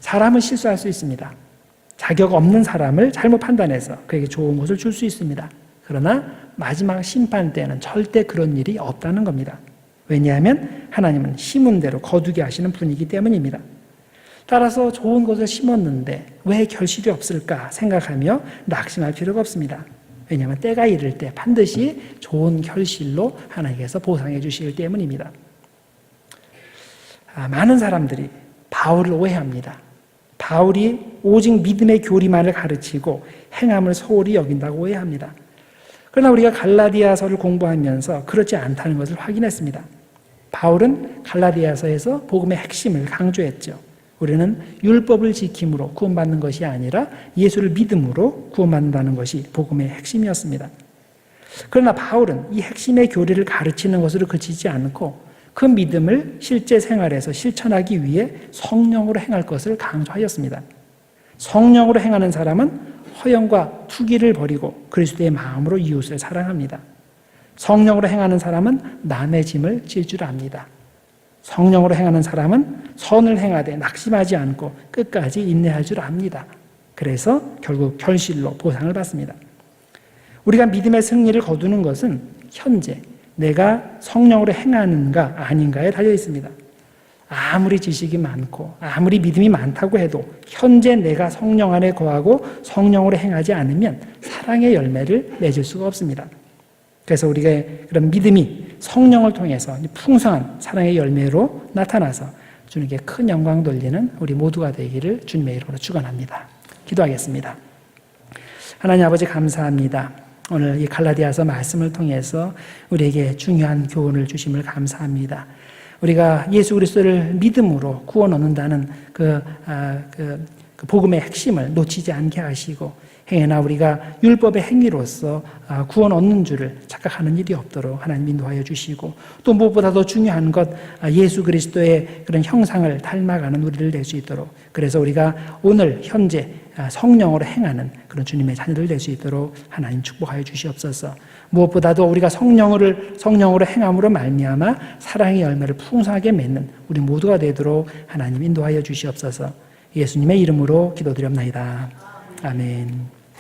사람은 실수할 수 있습니다. 자격 없는 사람을 잘못 판단해서 그에게 좋은 것을 줄 수 있습니다. 그러나 마지막 심판 때는 절대 그런 일이 없다는 겁니다. 왜냐하면 하나님은 심은 대로 거두게 하시는 분이기 때문입니다. 따라서 좋은 것을 심었는데 왜 결실이 없을까 생각하며 낙심할 필요가 없습니다. 왜냐하면 때가 이를 때 반드시 좋은 결실로 하나님께서 보상해 주시기 때문입니다. 많은 사람들이 바울을 오해합니다. 바울이 오직 믿음의 교리만을 가르치고 행함을 소홀히 여긴다고 오해합니다. 그러나 우리가 갈라디아서를 공부하면서 그렇지 않다는 것을 확인했습니다. 바울은 갈라디아서에서 복음의 핵심을 강조했죠. 우리는 율법을 지킴으로 구원받는 것이 아니라 예수를 믿음으로 구원받는다는 것이 복음의 핵심이었습니다. 그러나 바울은 이 핵심의 교리를 가르치는 것으로 그치지 않고 그 믿음을 실제 생활에서 실천하기 위해 성령으로 행할 것을 강조하였습니다. 성령으로 행하는 사람은 허영과 투기를 버리고 그리스도의 마음으로 이웃을 사랑합니다. 성령으로 행하는 사람은 남의 짐을 질 줄 압니다. 성령으로 행하는 사람은 선을 행하되 낙심하지 않고 끝까지 인내할 줄 압니다. 그래서 결국 결실로 보상을 받습니다. 우리가 믿음의 승리를 거두는 것은 현재 내가 성령으로 행하는가 아닌가에 달려 있습니다. 아무리 지식이 많고 아무리 믿음이 많다고 해도 현재 내가 성령 안에 거하고 성령으로 행하지 않으면 사랑의 열매를 맺을 수가 없습니다. 그래서 우리가 그런 믿음이 성령을 통해서 풍성한 사랑의 열매로 나타나서 주님께 큰 영광 돌리는 우리 모두가 되기를 주님의 이름으로 축원합니다. 기도하겠습니다. 하나님 아버지 감사합니다. 오늘 이 갈라디아서 말씀을 통해서 우리에게 중요한 교훈을 주심을 감사합니다. 우리가 예수 그리스도를 믿음으로 구원 얻는다는 그 복음의 핵심을 놓치지 않게 하시고 행여나 우리가 율법의 행위로서 구원 얻는 줄을 착각하는 일이 없도록 하나님 인도하여 주시고, 또 무엇보다 더 중요한 것 예수 그리스도의 그런 형상을 닮아가는 우리를 될 수 있도록, 그래서 우리가 오늘 현재 성령으로 행하는 그런 주님의 자녀들 될 수 있도록 하나님 축복하여 주시옵소서. 무엇보다도 우리가 성령으로 행함으로 말미암아 사랑의 열매를 풍성하게 맺는 우리 모두가 되도록 하나님 인도하여 주시옵소서. 예수님의 이름으로 기도드립니다. 아멘.